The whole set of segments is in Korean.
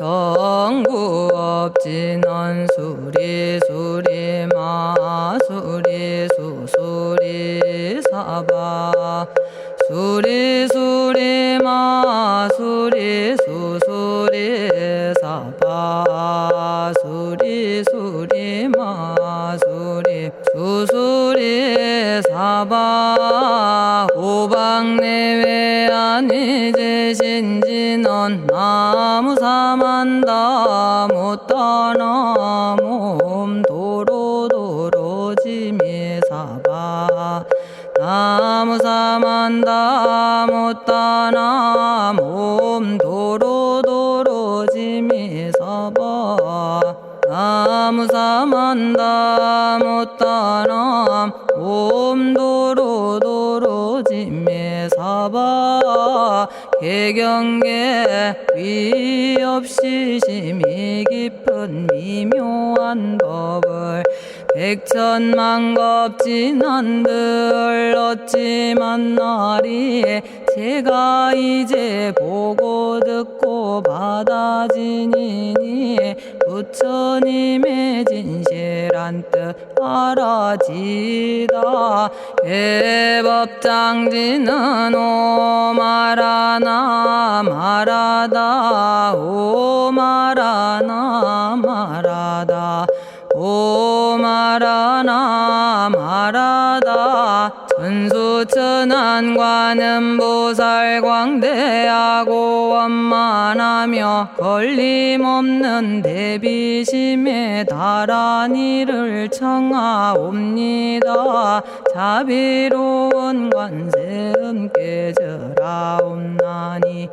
정구업진원 수리수리 마수리 수수리 사바 수리수리 마수리 수수리 사바 수리수리 마수리 수수리 사바 오방내외 안위제신진원 나무사만다 못다나 몸도로도로지미사바 나무사만다 못다나 몸도로도로지미사바 나무사만다 못다나 몸도로도로지미사바 개경계 위없이 심히 깊은 미묘한 법을 백천만겁진한들 어찌 만나리 제가 이제 보고 듣고 받아지니니 부처님의 진실한 뜻 알아지다 해법장지는 오마라나 마라다 오마라나 마라다 오마라나 마라다 천수천안관음 보살 광대하고 원만하며 걸림없는 대비심에 달한 이를 청하옵니다. 자비로운 관세음께 절하옵나니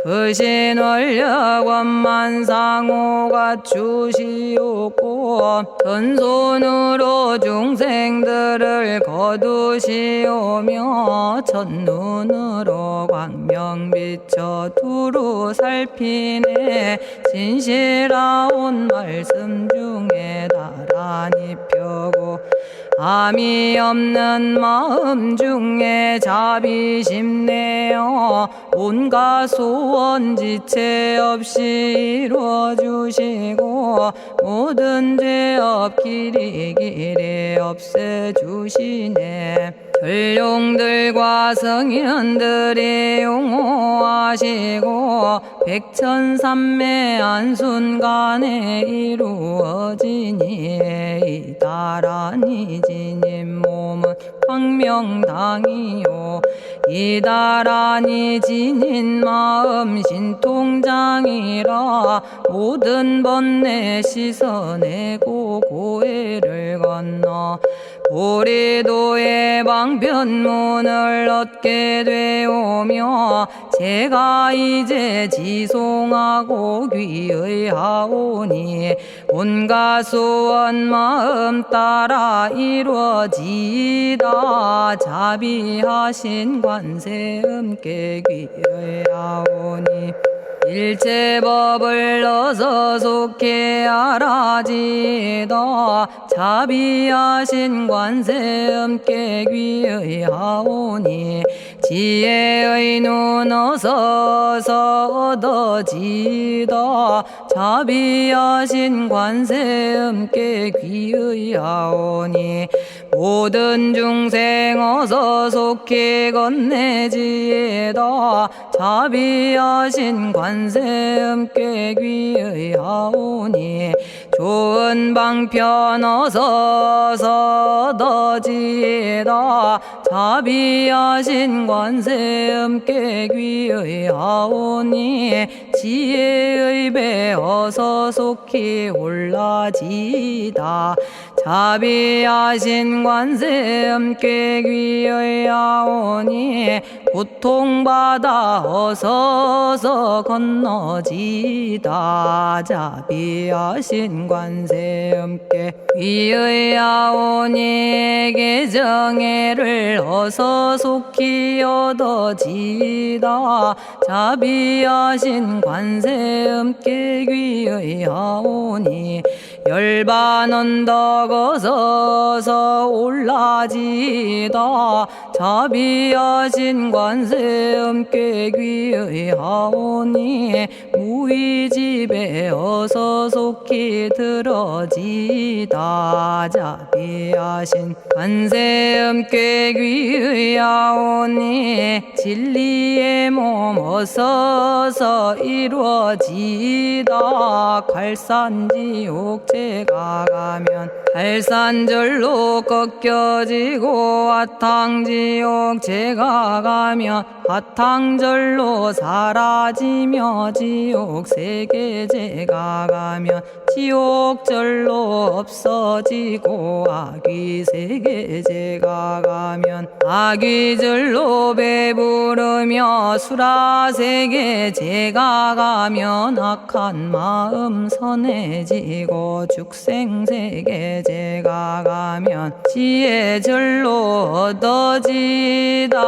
그신원력 원만상호가 주시옵고 전손으로 중생들을 거두시오며 첫눈으로 광명 비춰 두루 살피네 진실하온 말씀 중에 나란히 펴고 암이 없는 마음 중에 자비심 내어 온갖 소원 지체 없이 이루어주시고 모든 죄업 길이 없애주시네. 전룡들과 성현들이 용호하시고 백천삼매 한순간에 이루어지니 이다라니 지님 몸은 광명당이요 이다라니 지닌 마음 신통장이라 모든 번뇌 씻어내고 고해를 건너 보리도의 방편문을 얻게 되오며 제가 이제 지송하고 귀의하오니 온갖 소원 마음 따라 이루어지다 자비하신 관세음께 귀의하오니 일체법을 어서 속히 알아지다 자비하신 관세음께 귀의하오니 지혜의 눈 어서 얻어지다 자비하신 관세음께 귀의하오니 모든 중생 어서 속히 건네지다 자비하신 관세음께 귀의하오니 좋은 방편 어서 얻어지다 자비하신 관세음께 귀의하오니 지혜의 배 어서 속히 올라지다 자비하신 관세음께 귀의하오니 고통받아 어서 건너지다 자비하신 관세음께 귀의하오니 계정애를 어서 속히 얻어지다 자비하신 관세음께 귀의하오니 열반 언덕 어서 올라지다 자비하신 관세음께 귀의하오니 우리 집에 어서 속히 들어지다. 자비하신 관세음께 귀의하오니 진리의 몸 어서서 이루어지다. 갈산지옥 제가 가면 갈산절로 꺾여지고 화탕지옥 제가 가면 화탕절로 사라지며 지옥 세계 제가 가면 지옥절로 없어지고 아귀 세계 제가 가면 아귀절로 배부르며 수라 세계 제가 가면 악한 마음 선해지고 죽생 세계 제가 가면 지혜절로 얻어지다.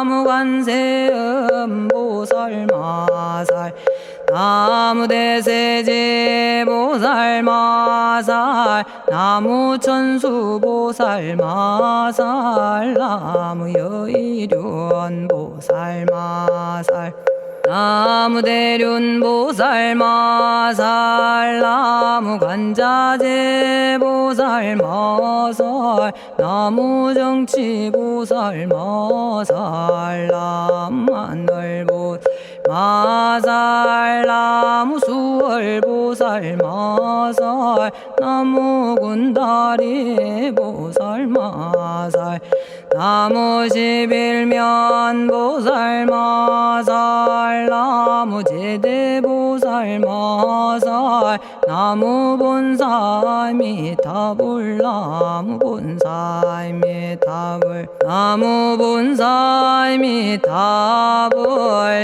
나무관세음 보살마살 나무대세제 보살마살 나무천수 보살마살 나무여의륜 보살마살 나무대륜 보살마살 나무관자재 보살마살 나무정치 보살마살 나무하늘 보살마살 나무수월 보살마살 나무군다리 보살마살 나무십일면 보살마살 나무제대 보살마살 나무본사미타불 나무본사미타불 나무본사미타불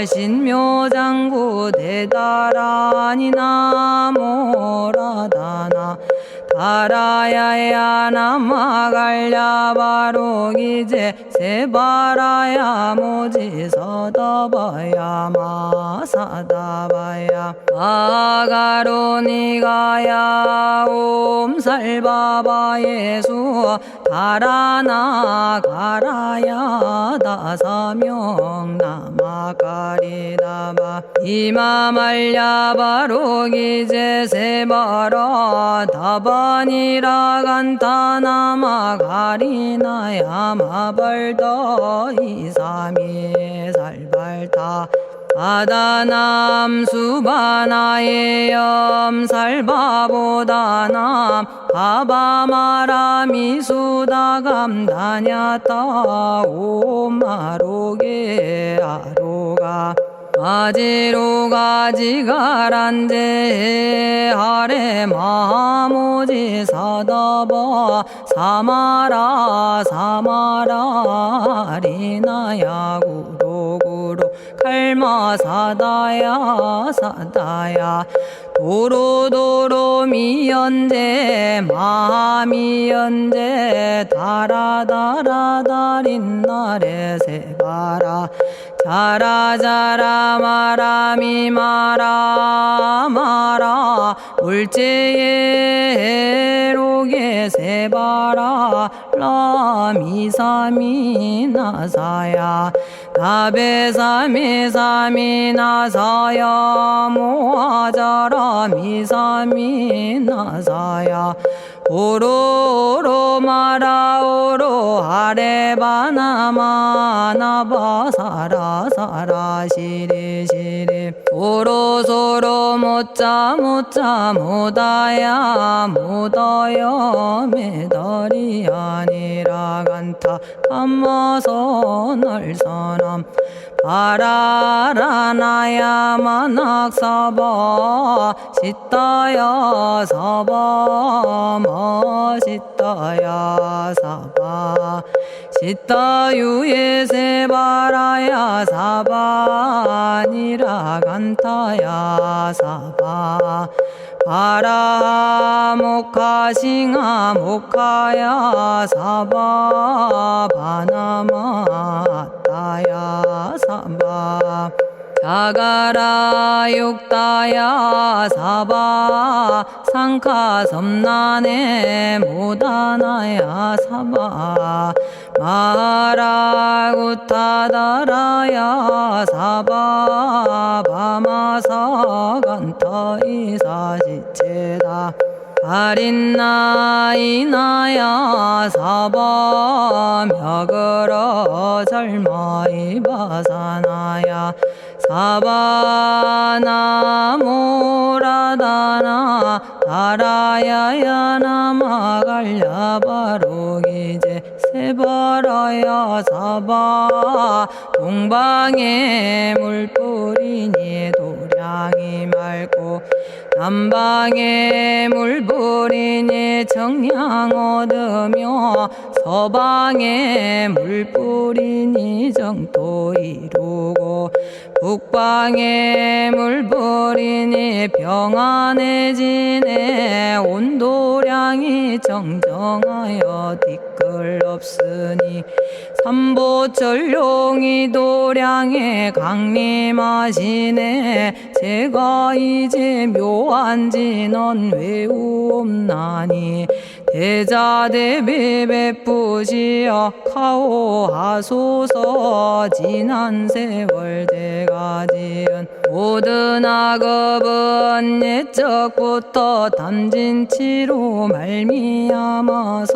신묘장구 대다라니 나모라다나 다라야야 남아갈야바로기제 세바라야 모지서다바야 마사다바야 아가로니가야 옴살바바예수 다라나 가라야 다사명 나마가리다바 이마말야바로기제 세바라 다바니라 간타나마 가리나야 마발더 이사미 살발타 아다남 수바나의 염살바보다남 바바마라미 수다감다냐타 오마로게 아로가 아지로가지가란제 하레 마모지 사다바 사마라 사마라 리나야 구로구로 칼마 사다야 사다야 도로도로 미연제 마미연제 다라다라다린나레 세바라 자라자라 마라미 마라 마라 울제예 로게 세바라 라미사미 나사야 나베사미 사미 나사야 모아자라 미사미 나사야 오로로 마라오로 아레바나마 나바사라 사라 시리 시리 오로소로 못자 못자 못다야 못다여 메달이 아니라 간타 담마서 날선함 바라라나야 만학사바 시타야 사바 마시타야 사바 시타유예 세바라야 사바니라 간타야 사바 바라 모카싱아 모카야 사바 바나마 따야 사바 자가라 육다야 사바 상카 섬나네 모다나야 사바 마라구타다라야 사바 바마사간타 이사시체다 아린나이나야 사바 며그러 절마이바사나야 사바나모라다나 다라야야 나마갈야바로기제 세바라야 사바 동방에 물뿌리니 도량이 맑고 남방에 물뿌리니 정량 얻으며 서방에 물뿌리니 정토 이루고 북방에 물뿌리니 평안해지네 온도량이 정정하여 뒤끌 없으니 삼보철룡이 도량에 강림하시네 제가 이제 묘한 진언 외우옵나니 대자대비 베푸시어 카오하소서 지난 세월 제가 지은 모든 악업은 옛적부터 담진치로 말미암아서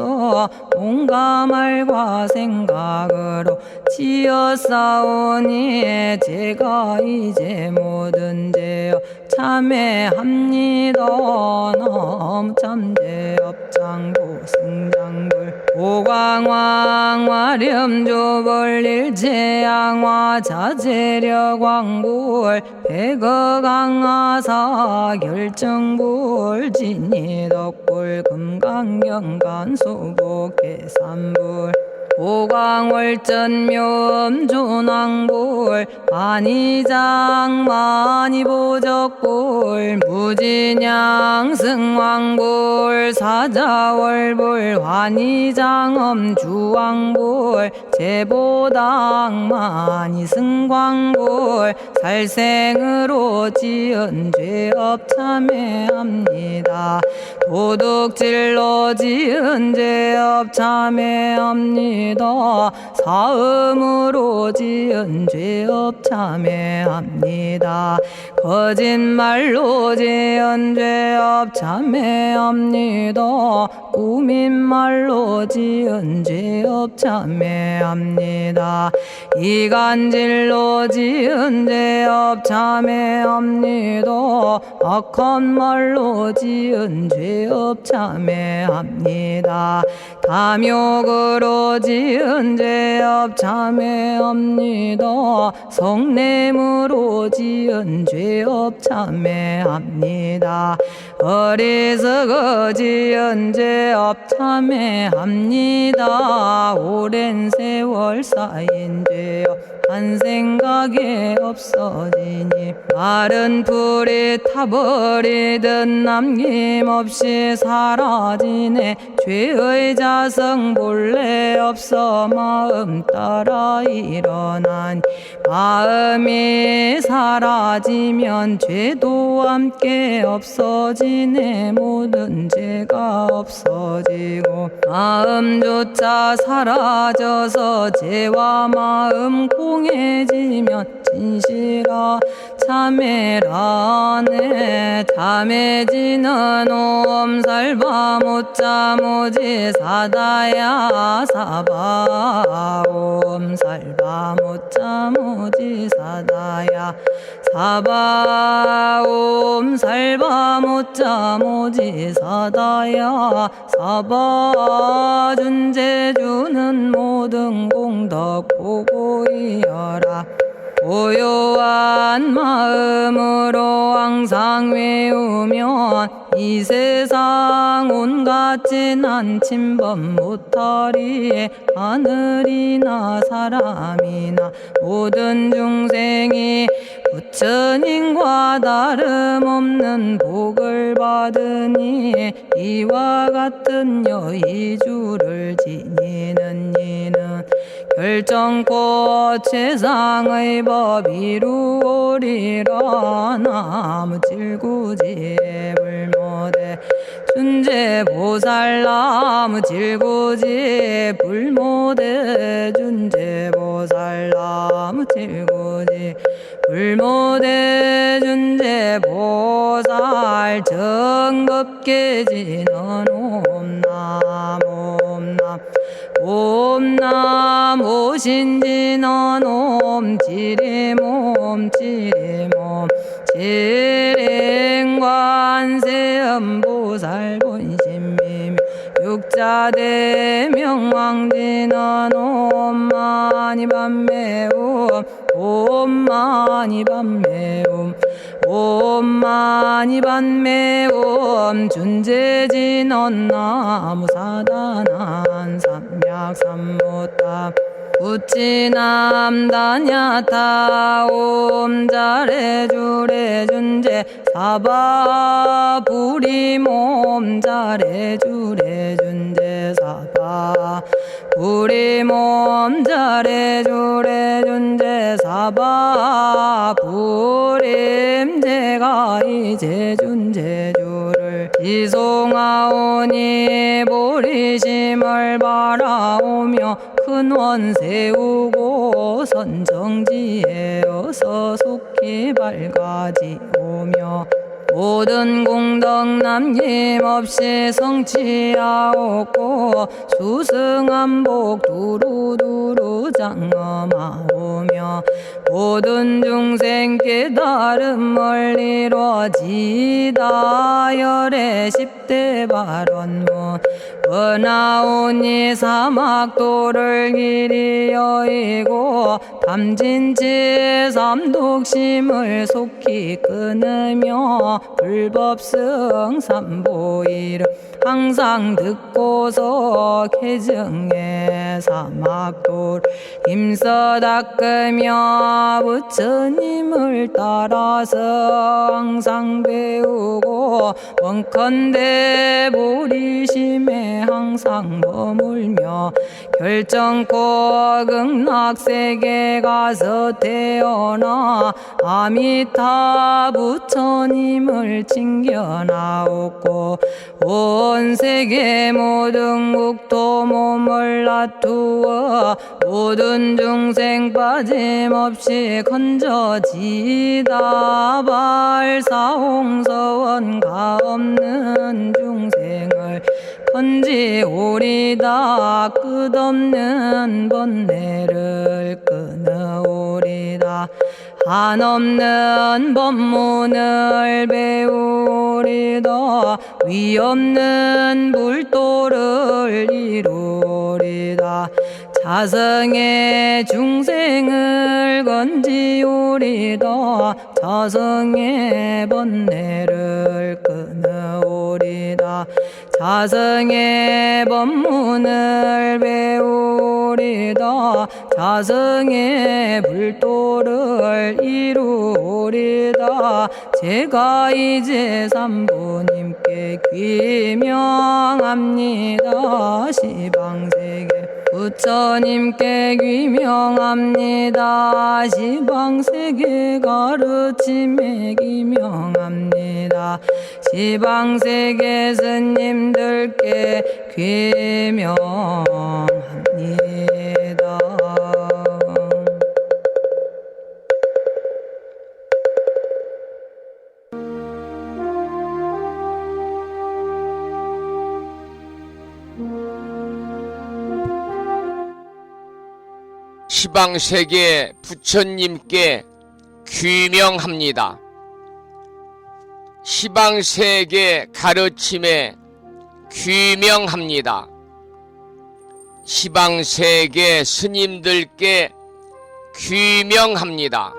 온갖 말과 생각으로 지었사오니 제가 이제 모든 죄업 참회합니다. 넘참죄업장부 승장불 오광왕 화렴조벌 일제양화 자재력왕불 백어강하사 결정불 진이덕불 금강경간 수복계산불 오광월전묘음존왕불 안이장 만이보적불 무진양승왕불 사자월불 환희장엄주왕불 제보당 만이승광불 살생으로 지은 죄업 참회합니다. 도둑질로 지은 죄업 참회합니다. 사음으로 지은 죄업 참회합니다. 거짓말로 지은 죄업 참회합니다. 꾸민말로 지은 죄업 참회합니다. 이간질로 지은 죄업 참회합니다. 악한 말로 지은 죄업 참회합니다. 탐욕으로 지은 죄업 참회합니다. 성냄으로 지은 죄업 참회합니다. 어리석어 지은 죄업 참회합니다. 오랜 세월 쌓인 죄업 한 생각에 없어지니 마른 풀이 타버리듯 남김없이 사라지네. 죄의 자성 본래 없어 마음 따라 일어나니 마음이 사라지면 죄도 함께 없어지네. 모든 죄가 없어지고 마음조차 사라져서 죄와 마음 공해지면 진실아 참회라네. 참해지는 옴살바 못자 모지 사다야 사바 옴살바 못자 모지 사다야 사바 옴살바 못자 모지 사다야 사바 준제주는 모든 공덕 보고이여라. 고요한 마음으로 항상 외우면 이 세상 온갖 진한 침범 못하리에 하늘이나 사람이나 모든 중생이 부처님과 다름없는 복을 받으니 이와 같은 여의주를 지니는 이는 결정코 최상의 법 이루오리라. 나무질구지불모대 준재 보살나무 질구지 불모대 준재 보살나무 질구지 불모대 준재 보살 정겁계지는 옴남 옴남 옴남 오신지는 옴지리몸 지리몸 지랭관세음보살 본심미묘 육자대명왕지는 옴마니밤매옴 옴마니밤매옴 옴마니밤매옴 준재진언 나무사단한 삼약삼무타 부치남다냐타 옴자레주레 준재 사바 부리몸 자레주레 준재 사바 부리몸 자레주레 준재 사바 부림제가 이제 준재주를 지송하오니 보리심을 바라오며 큰원 세우고 선정지에 어서 속히 밝아지오며 모든 공덕 남김없이 성취하옵고 수승한복 두루두루 장엄하오며 모든 중생 깨달음을 이루어지다 열의 10대 발원문 원하오니 사막도를 길이 여의고 담진치 삼독심을 속히 끊으며 불법승 삼보이를 항상 듣고서 개증해 사막도를 힘써 닦으며 부처님을 따라서 항상 배우고 원컨대 보리심에 항상 머물며 결정코 극락세계 가서 태어나 아미타 부처님을 칭견하옵고 온 세계 모든 국토 몸을 놔두어 모든 중생 빠짐없이 건져지다 발사홍서원 가없는 중생을 건지오리다 끝없는 번뇌를 끊어오리다 한없는 법문을 배우리다 위없는 불도를 이루리다 자성의 중생을 건지오리다 자성의 번뇌를 끊어오리다 자성의 법문을 배우리다 자성의 불도를 이루리다 제가 이제 삼부님께 귀명합니다 시방세계 부처님께 귀명합니다 시방세계 가르침에 귀명합니다 시방세계 스님들께 귀명합니다. 시방세계 부처님께 귀명합니다. 시방세계 가르침에 귀명합니다. 시방세계 스님들께 귀명합니다.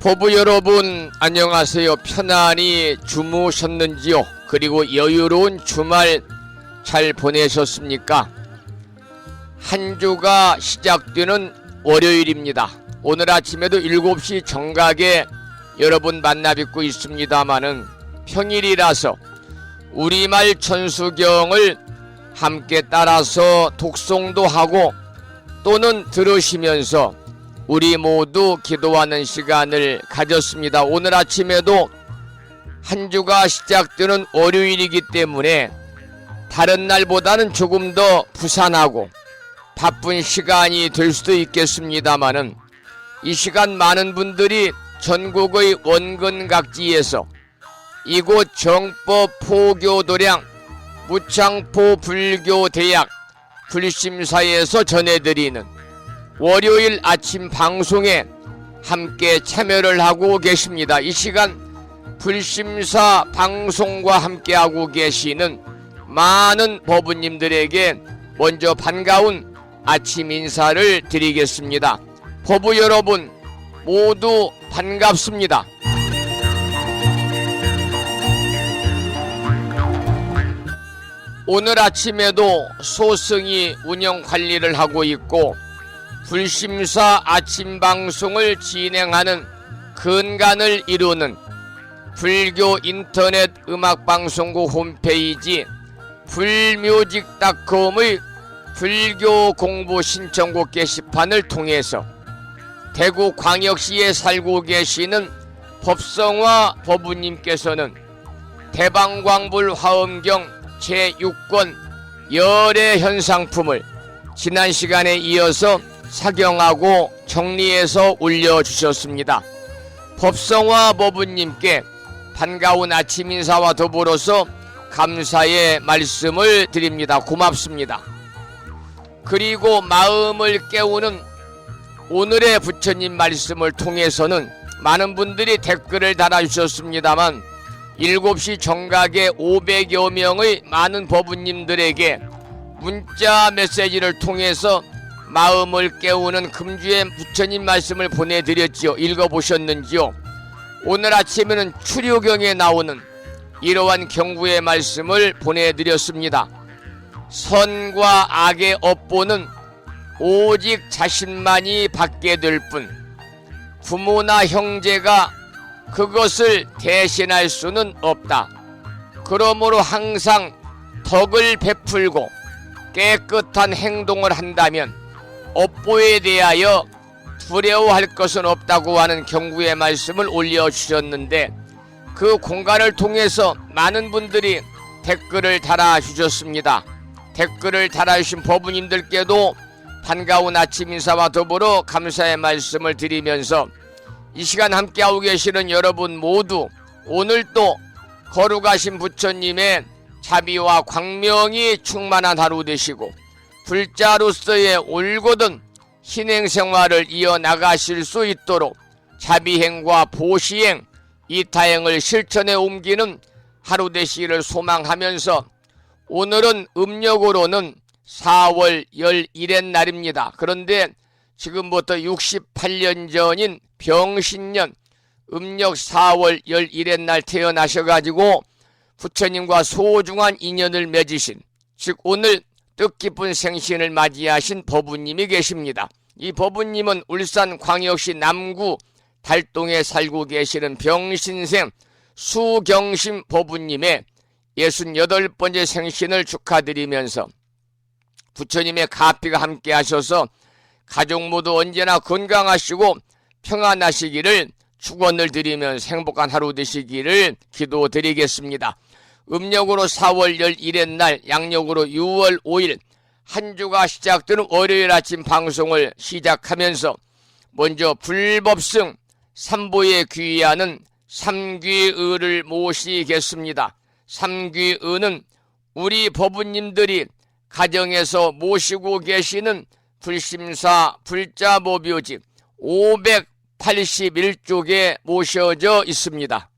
법부 여러분 안녕하세요. 편안히 주무셨는지요? 그리고 여유로운 주말 잘 보내셨습니까? 한 주가 시작되는 월요일입니다. 오늘 아침에도 7시 정각에 여러분 만나 뵙고 있습니다마는 평일이라서 우리말 천수경을 함께 따라서 독송도 하고 또는 들으시면서 우리 모두 기도하는 시간을 가졌습니다. 오늘 아침에도 한 주가 시작되는 월요일이기 때문에 다른 날보다는 조금 더 부산하고 바쁜 시간이 될 수도 있겠습니다마는 이 시간 많은 분들이 전국의 원근각지에서 이곳 정법 포교도량 무창포 불교대학 불심사에서 전해드리는 월요일 아침 방송에 함께 참여를 하고 계십니다. 이 시간 불심사 방송과 함께하고 계시는 많은 법부님들에게 먼저 반가운 아침 인사를 드리겠습니다. 법부 여러분 모두 반갑습니다. 오늘 아침에도 소승이 운영 관리를 하고 있고 불심사 아침 방송을 진행하는 근간을 이루는 불교 인터넷 음악방송국 홈페이지 불뮤직닷컴의 불교 공부 신청곡 게시판을 통해서 대구광역시에 살고 계시는 법성화 법부님께서는 대방광불 화엄경 제6권 열애 현상품을 지난 시간에 이어서 사경하고 정리해서 올려주셨습니다. 법성화 법부님께 반가운 아침 인사와 더불어서 감사의 말씀을 드립니다. 고맙습니다. 그리고 마음을 깨우는 오늘의 부처님 말씀을 통해서는 많은 분들이 댓글을 달아주셨습니다만 7시 정각에 500여 명의 많은 법부님들에게 문자 메시지를 통해서 마음을 깨우는 금주의 부처님 말씀을 보내드렸지요. 읽어보셨는지요? 오늘 아침에는 추료경에 나오는 이러한 경구의 말씀을 보내드렸습니다. 선과 악의 업보는 오직 자신만이 받게 될 뿐 부모나 형제가 그것을 대신할 수는 없다. 그러므로 항상 덕을 베풀고 깨끗한 행동을 한다면 업보에 대하여 두려워할 것은 없다고 하는 경구의 말씀을 올려주셨는데 그 공간을 통해서 많은 분들이 댓글을 달아주셨습니다. 댓글을 달아주신 법부님들께도 반가운 아침 인사와 더불어 감사의 말씀을 드리면서 이 시간 함께하고 계시는 여러분 모두 오늘도 거룩하신 부처님의 자비와 광명이 충만한 하루 되시고 불자로서의 올곧은 신행생활을 이어나가실 수 있도록 자비행과 보시행, 이타행을 실천에 옮기는 하루 되시기를 소망하면서 오늘은 음력으로는 4월 11일 날입니다. 그런데 지금부터 68년 전인 병신년 음력 4월 11일 날 태어나셔가지고 부처님과 소중한 인연을 맺으신 즉 오늘 뜻깊은 생신을 맞이하신 법부님이 계십니다. 이 법부님은 울산광역시 남구 달동에 살고 계시는 병신생 수경심 법부님의 68번째 생신을 축하드리면서 부처님의 가피가 함께 하셔서 가족 모두 언제나 건강하시고 평안하시기를 축원을 드리면서 행복한 하루 되시기를 기도드리겠습니다. 음력으로 4월 11일 날, 양력으로 6월 5일 한 주가 시작되는 월요일 아침 방송을 시작하면서 먼저 불법승 삼보에 귀의하는 삼귀의를 모시겠습니다. 삼귀의는 우리 법부님들이 가정에서 모시고 계시는 불심사 불자보묘지 581쪽에 모셔져 있습니다.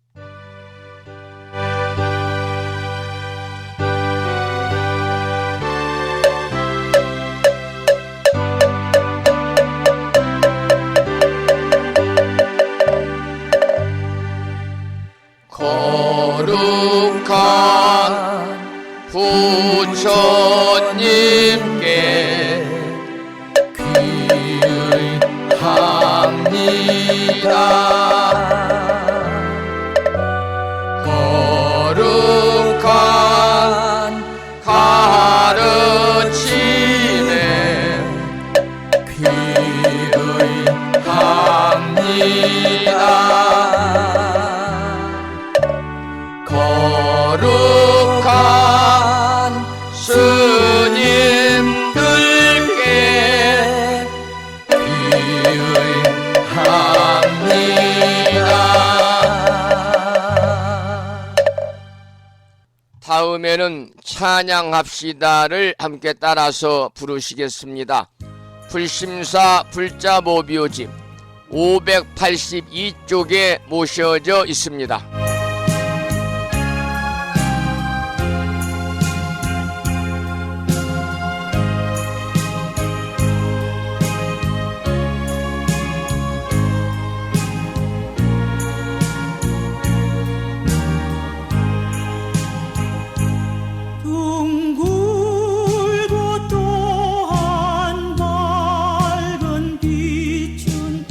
부처님께 귀의합니다. 거룩한 가르침에 귀의합니다. 거룩한 스님들께 귀의합니다. 다음에는 찬양합시다를 함께 따라서 부르시겠습니다. 불심사 불자보비오집 582쪽에 모셔져 있습니다. 둥글고 또한 밝은 빛은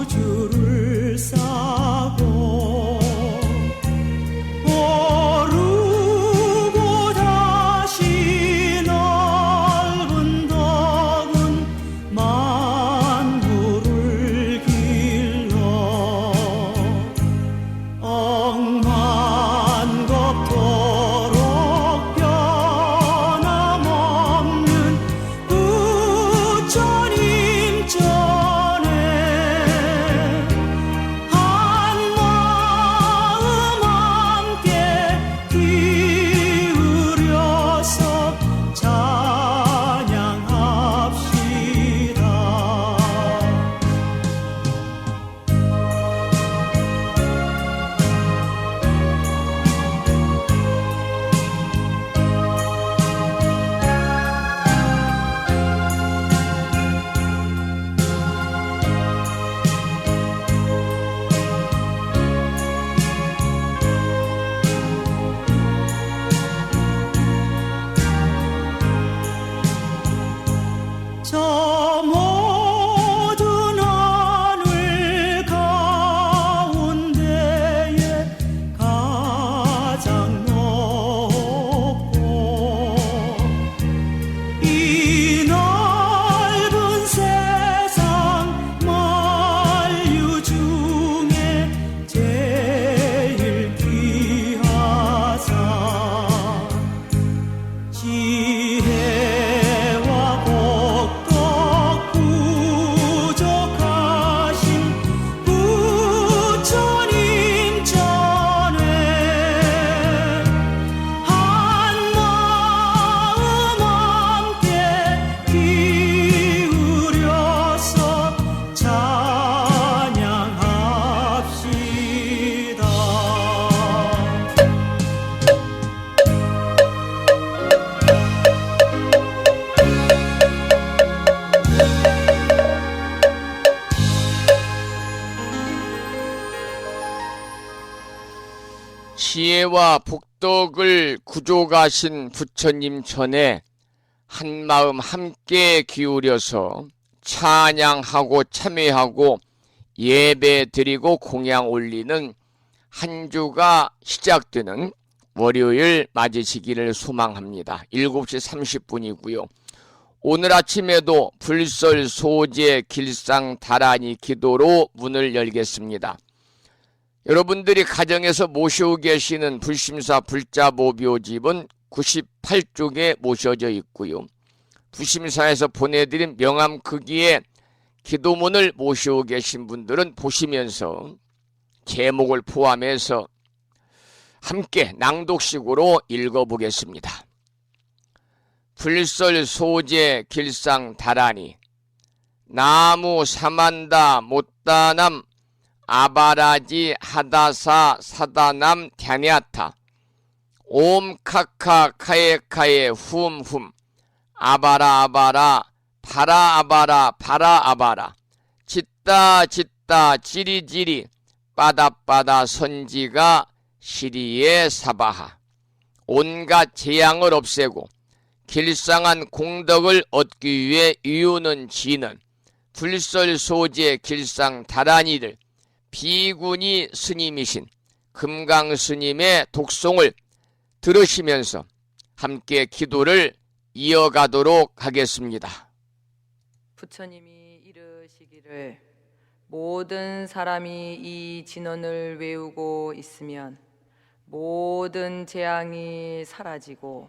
우주를 싸고 오르고 다시 넓은 덕은 만물을 길러 억만겁도록 변함없는 부처님 전에 한마음 함께 기울여서 찬양합시다. 저 모든 하늘 가운데에 가장 높고 이 넓은 세상 만유 중에 제일 귀하사 지혜와 복덕 부족하신 부처님 전에 한마음 함께 기울여서 찬양합시다. 지혜와 복덕을 구족하신 부처님 전에 한마음 함께 기울여서 찬양하고 참회하고 예배 드리고 공양 올리는 한 주가 시작되는 월요일 맞으시기를 소망합니다. 7시 30분이고요. 오늘 아침에도 불설 소재 길상 다라니 기도로 문을 열겠습니다. 여러분들이 가정에서 모시고 계시는 불심사 불자보비오집은 98쪽에 모셔져 있고요. 부심사에서 보내드린 명함 크기의 기도문을 모시고 계신 분들은 보시면서 제목을 포함해서 함께 낭독식으로 읽어보겠습니다. 불설 소재 길상 다라니 나무 사만다 못다남 아바라지 하다사 사다남 갸냐타 옴카카 카에카에 훔훔 아바라 아바라 바라 아바라 바라 아바라 짓다 짓다 지리지리 빠다빠다 선지가 시리에 사바하. 온갖 재앙을 없애고 길상한 공덕을 얻기 위해 이유는 지는 불설소재 길상 다란이들 비구니 스님이신 금강 스님의 독송을 들으시면서 함께 기도를 이어가도록 하겠습니다. 부처님이 이르시기를 모든 사람이 이 진언을 외우고 있으면 모든 재앙이 사라지고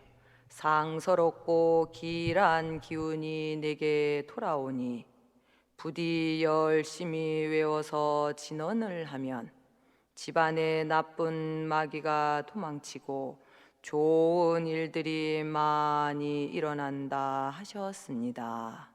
상서롭고 길한 기운이 내게 돌아오니 부디 열심히 외워서 진언을 하면 집안에 나쁜 마귀가 도망치고 좋은 일들이 많이 일어난다 하셨습니다.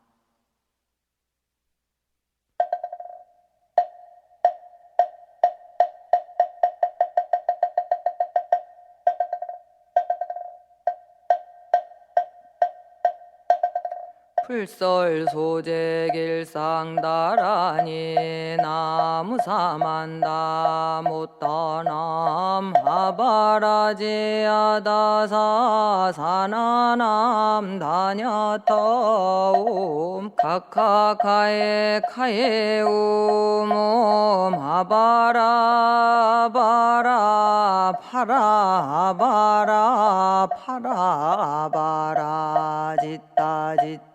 풀설소재 길상다라니 나무사만다 못다남 아바라지아다사 사나남 다냐타옴 카카카에 카에옴 아바라 파라 아바라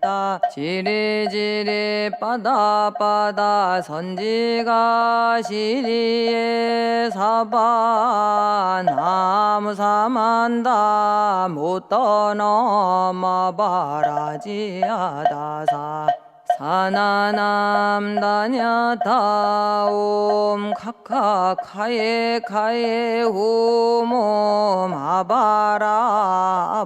짓다 지리지리 빠다 선지가 시리에 사바 나무사만다 못떠넘어 바라지아다사 사나남 다냐타옴 카카카에 홈옴 아바라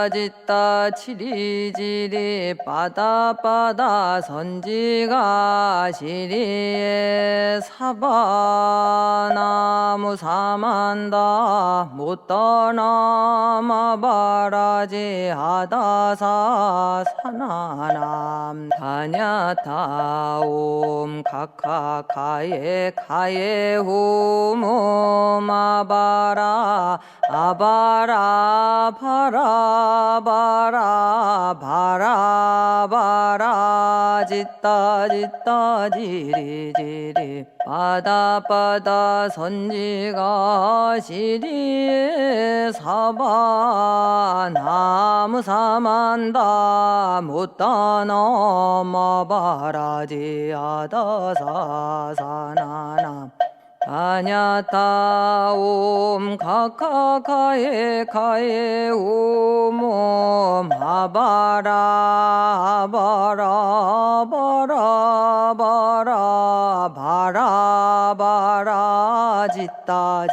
짓다 지리지리 빠다 선지가 시리에 사바 나무 사만다 못떠넘어 바라지아다사 사나남 다냐타옴 카카카에 홈옴 아바라 짓다 지리지리 빠다 선지가 시리에 사바 나무 사만다 못떠넘어 바라지아다사 사나남 다냐타옴 카카카에 옴옴 아바라 짓다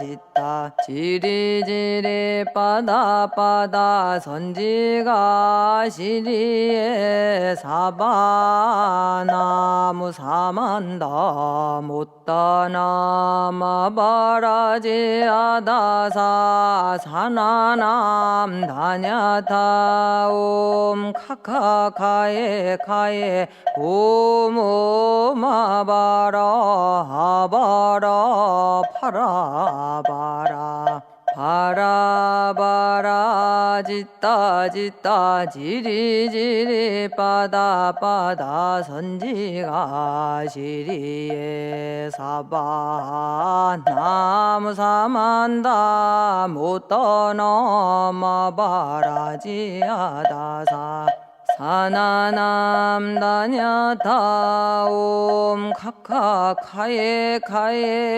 지리지리 빠다 선지가 시리에 사바 나무 사만다 못떠넘어 바라지아다사 사나남 다냐타옴 카카카에 옴옴 아바라 바라 짓다 지리지리 빠다 선지가 시리에 사바 나무 사만다 못떠넘어 바라지아다사 사나남 다냐타옴 카카카에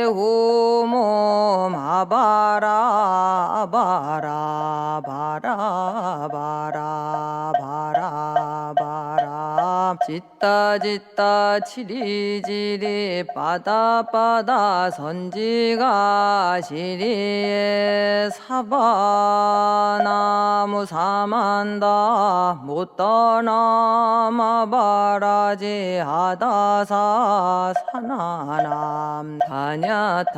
홈옴 아바라 짓다 지리지리 빠다 선지가 시리에 사바 나무 사만다 못떠 나마바라지 아다사 사나남 다냐타옴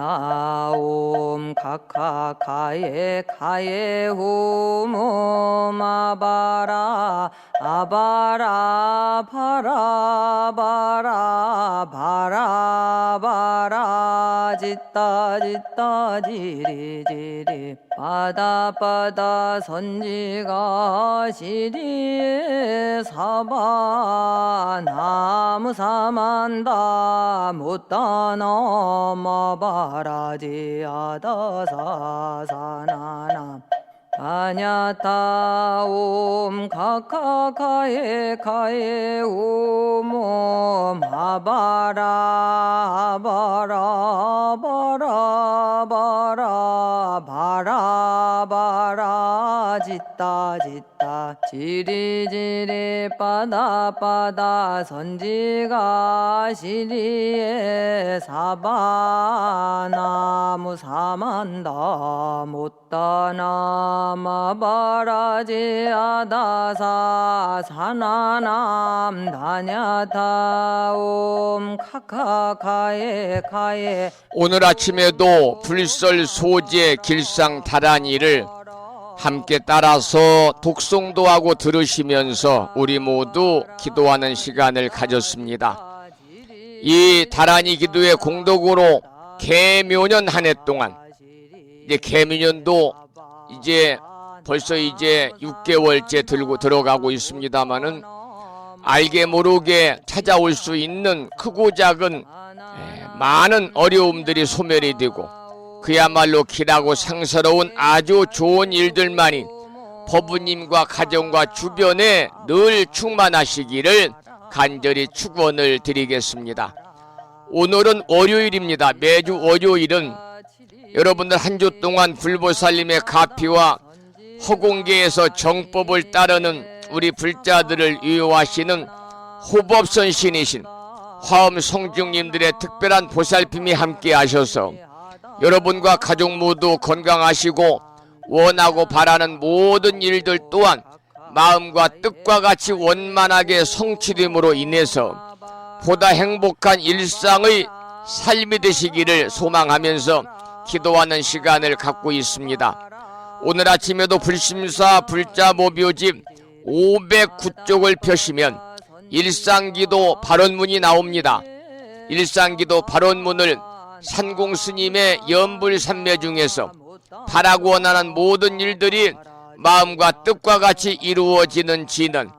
카카카예 카예 후무 마바라 아바라 바라바라 바라바라 짓다 짓다 지리지리 바다바다 선지가 시리에 사바 나무 사만다 못다 넘어바라지 아다사 사나나 아냐타옴 카카카예 카예 오모 마바라 바라 바라 바라 바라 짓다 짓다 지리지리 바다 선지가 시리에 사바 나무 사만다 못다 나마바라지 아다사 사나남 다냐타옴 카카카예 카예. 오늘 아침에도 불설 소재 길상 다란이를 함께 따라서 독송도 하고 들으시면서 우리 모두 기도하는 시간을 가졌습니다. 이 다란이 기도의 공덕으로 개묘년 한 해 동안, 이제 개묘년도 이제 벌써 이제 6개월째 들어가고 있습니다마는 알게 모르게 찾아올 수 있는 크고 작은 많은 어려움들이 소멸이 되고 그야말로 길하고 상서로운 아주 좋은 일들만이 법부님과 가정과 주변에 늘 충만하시기를 간절히 축원을 드리겠습니다. 오늘은 월요일입니다. 매주 월요일은 여러분들 한 주 동안 불보살님의 가피와 허공계에서 정법을 따르는 우리 불자들을 유효하시는 호법선신이신 화엄 성중님들의 특별한 보살핌이 함께 하셔서 여러분과 가족 모두 건강하시고 원하고 바라는 모든 일들 또한 마음과 뜻과 같이 원만하게 성취됨으로 인해서 보다 행복한 일상의 삶이 되시기를 소망하면서 기도하는 시간을 갖고 있습니다. 오늘 아침에도 불심사 불자모묘집 509쪽을 펴시면 일상기도 발언문이 나옵니다. 일상기도 발언문을 산공스님의 연불산매 중에서 바라고 원하는 모든 일들이 마음과 뜻과 같이 이루어지는 진언,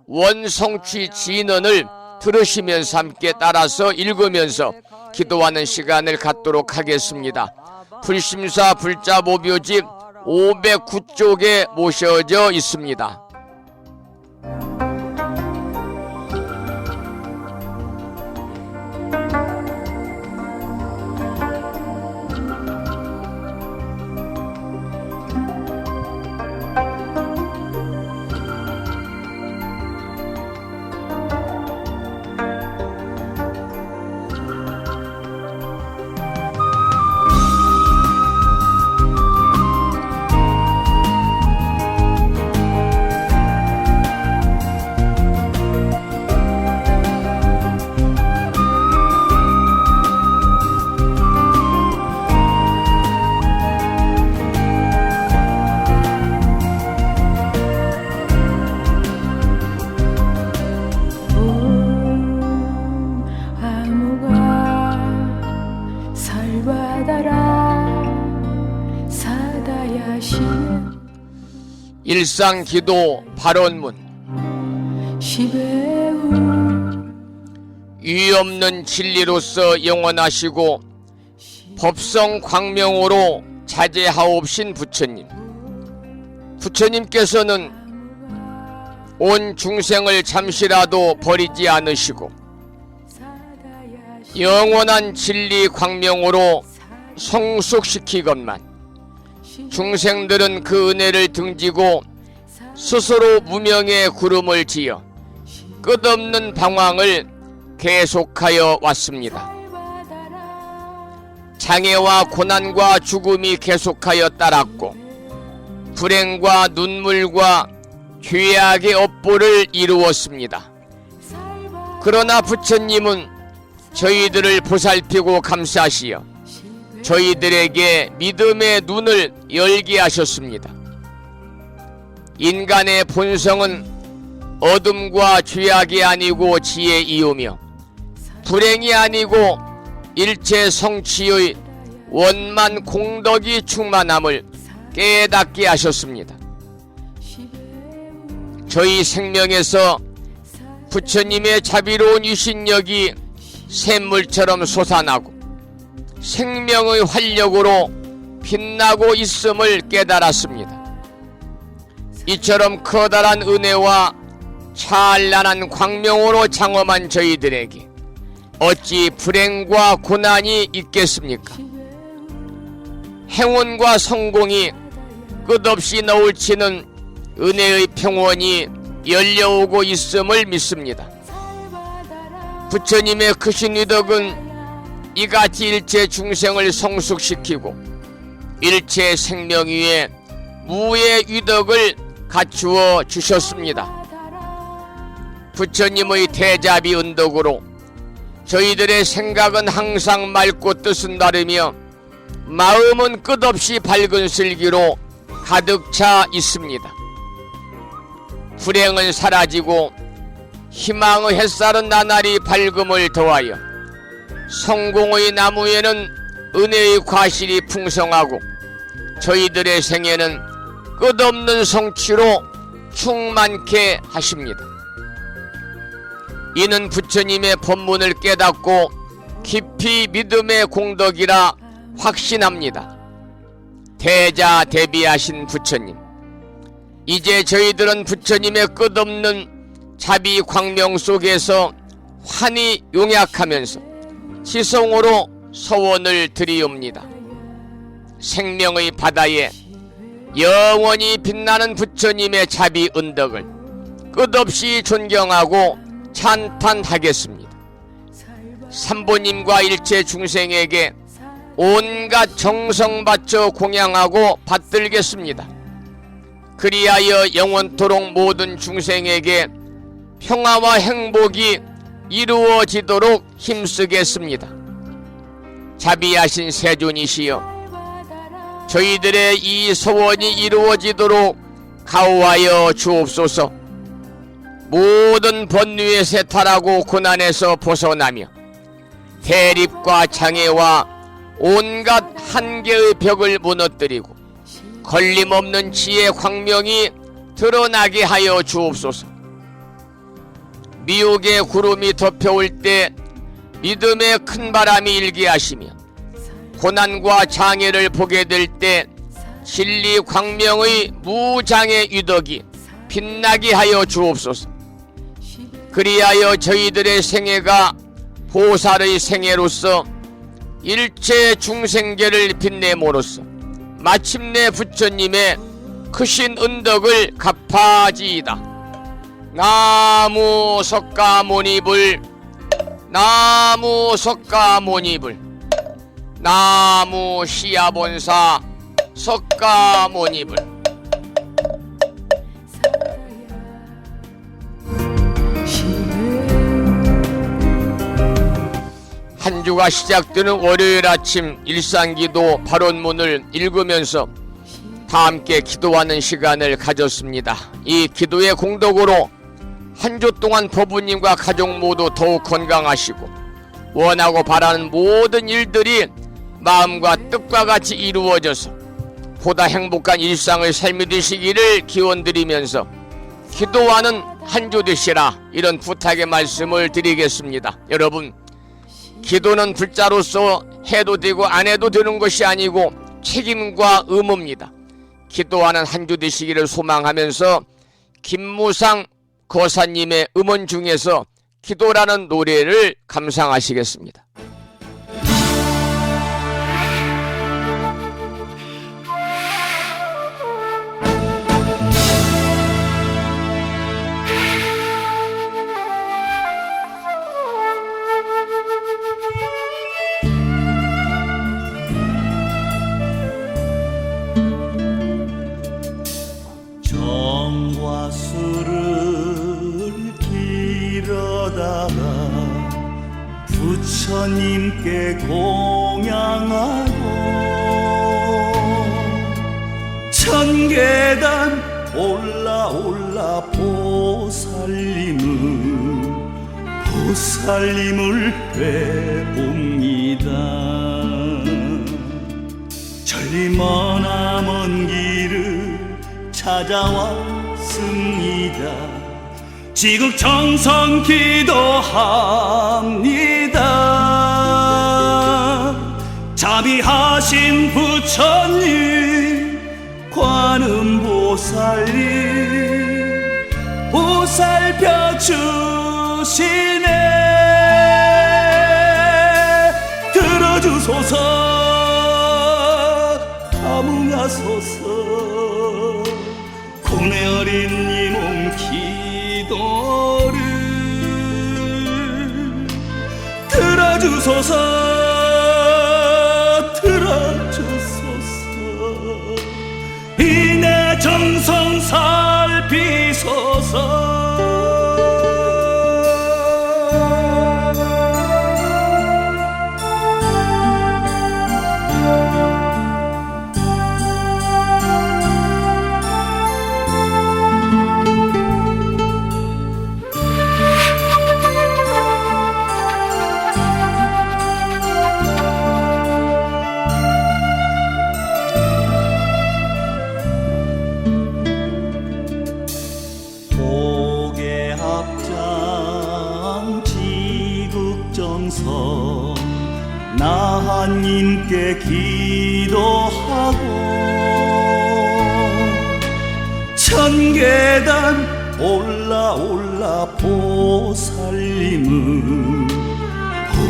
원성취 진언을 들으시면서 함께 따라서 읽으면서 기도하는 시간을 갖도록 하겠습니다. 불심사 불자모묘집 509쪽에 모셔져 있습니다. 일상기도 발언문. 유의 없는 진리로서 영원하시고 법성 광명으로 자제하옵신 부처님. 부처님께서는 온 중생을 잠시라도 버리지 않으시고 영원한 진리 광명으로 성숙시키건만 중생들은 그 은혜를 등지고 스스로 무명의 구름을 지어 끝없는 방황을 계속하여 왔습니다. 장애와 고난과 죽음이 계속하여 따랐고 불행과 눈물과 죄악의 업보를 이루었습니다. 그러나 부처님은 저희들을 보살피고 감싸시어 저희들에게 믿음의 눈을 열게 하셨습니다. 인간의 본성은 어둠과 죄악이 아니고 지혜이오며 불행이 아니고 일체 성취의 원만 공덕이 충만함을 깨닫게 하셨습니다. 저희 생명에서 부처님의 자비로운 유신력이 샘물처럼 솟아나고 생명의 활력으로 빛나고 있음을 깨달았습니다. 이처럼 커다란 은혜와 찬란한 광명으로 장엄한 저희들에게 어찌 불행과 고난이 있겠습니까? 행운과 성공이 끝없이 너울치는 은혜의 평원이 열려오고 있음을 믿습니다. 부처님의 크신 위덕은 이같이 일체 중생을 성숙시키고 일체 생명 위에 무의 위덕을 갖추어 주셨습니다. 부처님의 대자비 은덕으로 저희들의 생각은 항상 맑고 뜻은 바르며 마음은 끝없이 밝은 슬기로 가득 차 있습니다. 불행은 사라지고 희망의 햇살은 나날이 밝음을 더하여 성공의 나무에는 은혜의 과실이 풍성하고 저희들의 생애는 끝없는 성취로 충만케 하십니다. 이는 부처님의 법문을 깨닫고 깊이 믿음의 공덕이라 확신합니다. 대자대비하신 부처님, 이제 저희들은 부처님의 끝없는 자비 광명 속에서 환히 용약하면서 지성으로 서원을 드리옵니다. 생명의 바다에 영원히 빛나는 부처님의 자비 은덕을 끝없이 존경하고 찬탄하겠습니다. 삼보님과 일체 중생에게 온갖 정성 바쳐 공양하고 받들겠습니다. 그리하여 영원토록 모든 중생에게 평화와 행복이 이루어지도록 힘쓰겠습니다. 자비하신 세존이시여, 저희들의 이 소원이 이루어지도록 가호하여 주옵소서. 모든 번뇌에 세탈하고 고난에서 벗어나며 대립과 장애와 온갖 한계의 벽을 무너뜨리고 걸림없는 지혜 광명이 드러나게 하여 주옵소서. 미혹의 구름이 덮여올 때 믿음의 큰 바람이 일게 하시며 고난과 장애를 보게 될 때 진리 광명의 무장의 유덕이 빛나게 하여 주옵소서. 그리하여 저희들의 생애가 보살의 생애로서 일체 중생계를 빛내므로써 마침내 부처님의 크신 은덕을 갚아지이다. 나무 석가모니불, 나무 석가모니불, 나무 시야본사 석가모니불. 한 주가 시작되는 월요일 아침 일상기도 발언문을 읽으면서 다 함께 기도하는 시간을 가졌습니다. 이 기도의 공덕으로 한 주 동안 법부님과 가족 모두 더욱 건강하시고 원하고 바라는 모든 일들이 마음과 뜻과 같이 이루어져서 보다 행복한 일상의 삶이 되시기를 기원드리면서 기도하는 한 주 되시라, 이런 부탁의 말씀을 드리겠습니다. 여러분, 기도는 불자로서 해도 되고 안 해도 되는 것이 아니고 책임과 의무입니다. 기도하는 한 주 되시기를 소망하면서 김무상 거사님의 음원 중에서 기도라는 노래를 감상하시겠습니다. 정과 수 부처님께 공양하고 천계단 올라 보살님을 뵈옵니다. 저리 머나먼 길을 찾아왔습니다. 지극정성 기도합니다. 자비하신 부처님 관음보살님 보살펴 주시네. 들어주소서 감응하소서. 고뇌 어린 이 몸 기도를 들어주소서. 이내 정성 살피소서. 지극정성 나하님께 기도하고 천계단 올라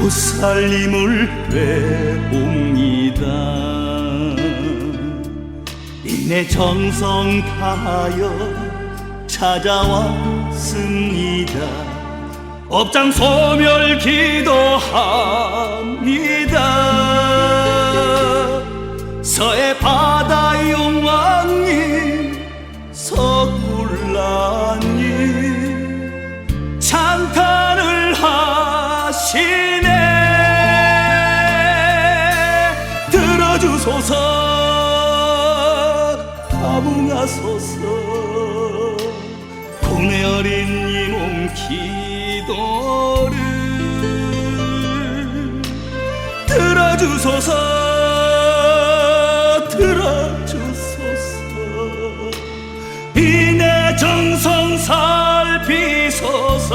보살님을 뵈옵니다. 이내 정성 다하여 찾아왔습니다. 업장 소멸 기도합니다. 서해 바다 용왕님 석굴라님 찬탄을 하시네. 들어주소서 감응하소서. 고뇌 어린 이 몸 기도를 들어주소서. 이내 정성 살피소서.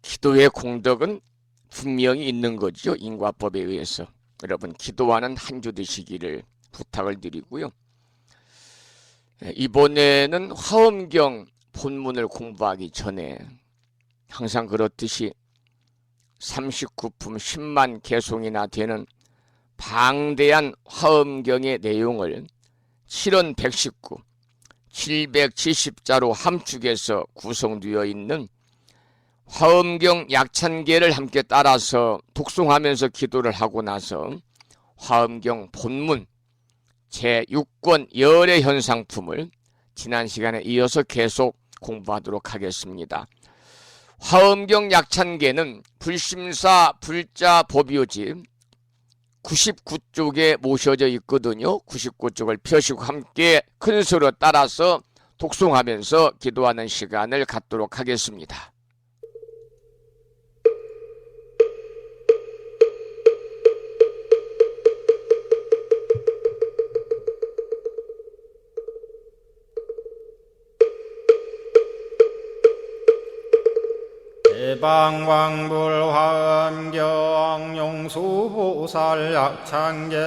기도의 공덕은 분명히 있는 거죠. 인과법에 의해서. 여러분 기도하는 한 주 되시기를 부탁을 드리고요. 이번에는 화엄경 본문을 공부하기 전에 항상 그렇듯이 39품 10만 개송이나 되는 방대한 화엄경의 내용을 7원 119, 770자로 함축해서 구성되어 있는 화엄경 약찬계를 함께 따라서 독송하면서 기도를 하고 나서 화엄경 본문 제6권 열의 현상품을 지난 시간에 이어서 계속 공부하도록 하겠습니다. 화엄경 약찬계는 불심사 불자 법요지 99쪽에 모셔져 있거든요. 99쪽을 펴시고 함께 큰 소리로 따라서 독송하면서 기도하는 시간을 갖도록 하겠습니다. 대방왕불화엄경 용수보살 약찬계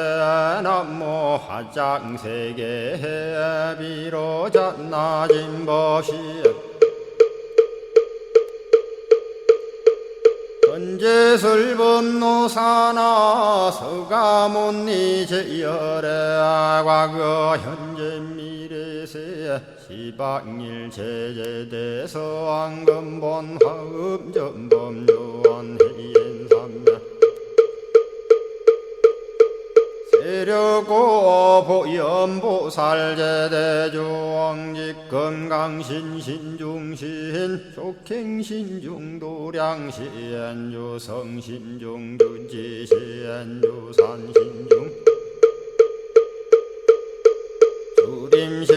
남모 화장세계 비로잣나진법시 전제설법노사나 서가몬니 제열의 과거 현재 미래세 시방일 제제대서 왕금본 화음전범요한 해인삼매 대려고 보현보살제대주왕직 건강신신중신 족행신중도량신주 성신중주지신주 산신중 주림신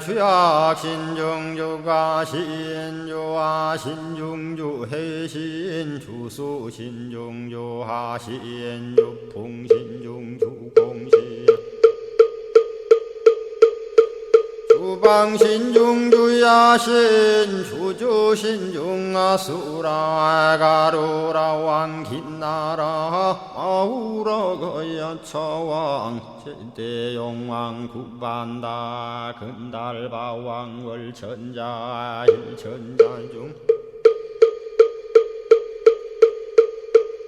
주약신중 주가신 주하신중 주해신 주수신중 주하신 주풍신중 주공신 주방신중 주야신 주주신중 아수라 가루라 왕긴나라 마우라 거야차왕 제대용왕 구반다 근달바왕 월천자 일천자중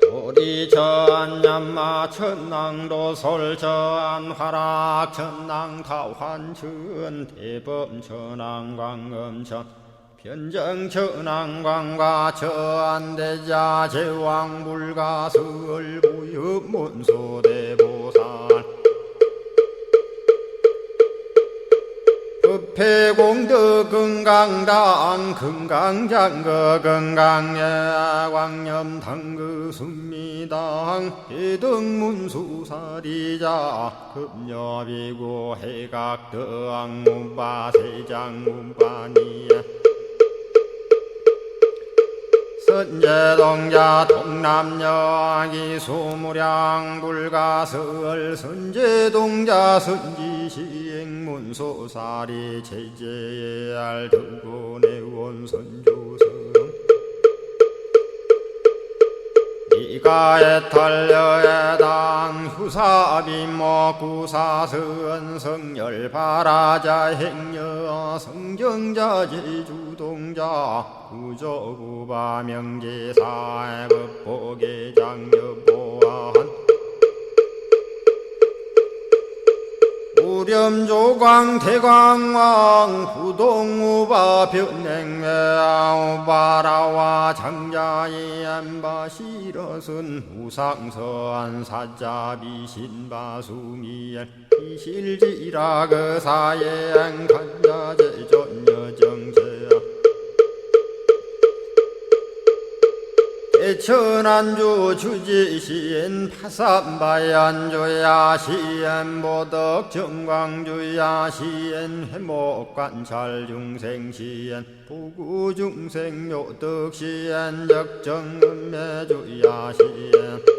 도리천 얀마 천낭도 솔천 화락 천낭 타환천 대범 천왕 광음천 변정 천왕 광과 천대자 제왕 불가설 부유 문소대보살 급해공덕 금강당 금강장거 금강예 광염당그 순미당 해등문수사리자 급여비고 해각덕 문바세장 문바니야 선제동자 동남여기 소무량 불가설 선제동자 선지시행문소사리 제제알 등군의원 선주성 이가에 탈려에당 후사비모 구사선 성열바라자 행여 성정자 제주동자 구조구바 명제사의 법보계장 여보한 우렴조광 대광왕 부동우바 변행매아 우바라와 장자이 안바시러슨 우상서안 사자비 신바수미엘 이실지라 그 사예행 간자제전여정세야 대천안주 주지시인 파산바얀주야 시엔보덕 정광주야 시엔 해목관찰 중생 시엔 부구중생 묘덕 시엔 적정은매주야 시엔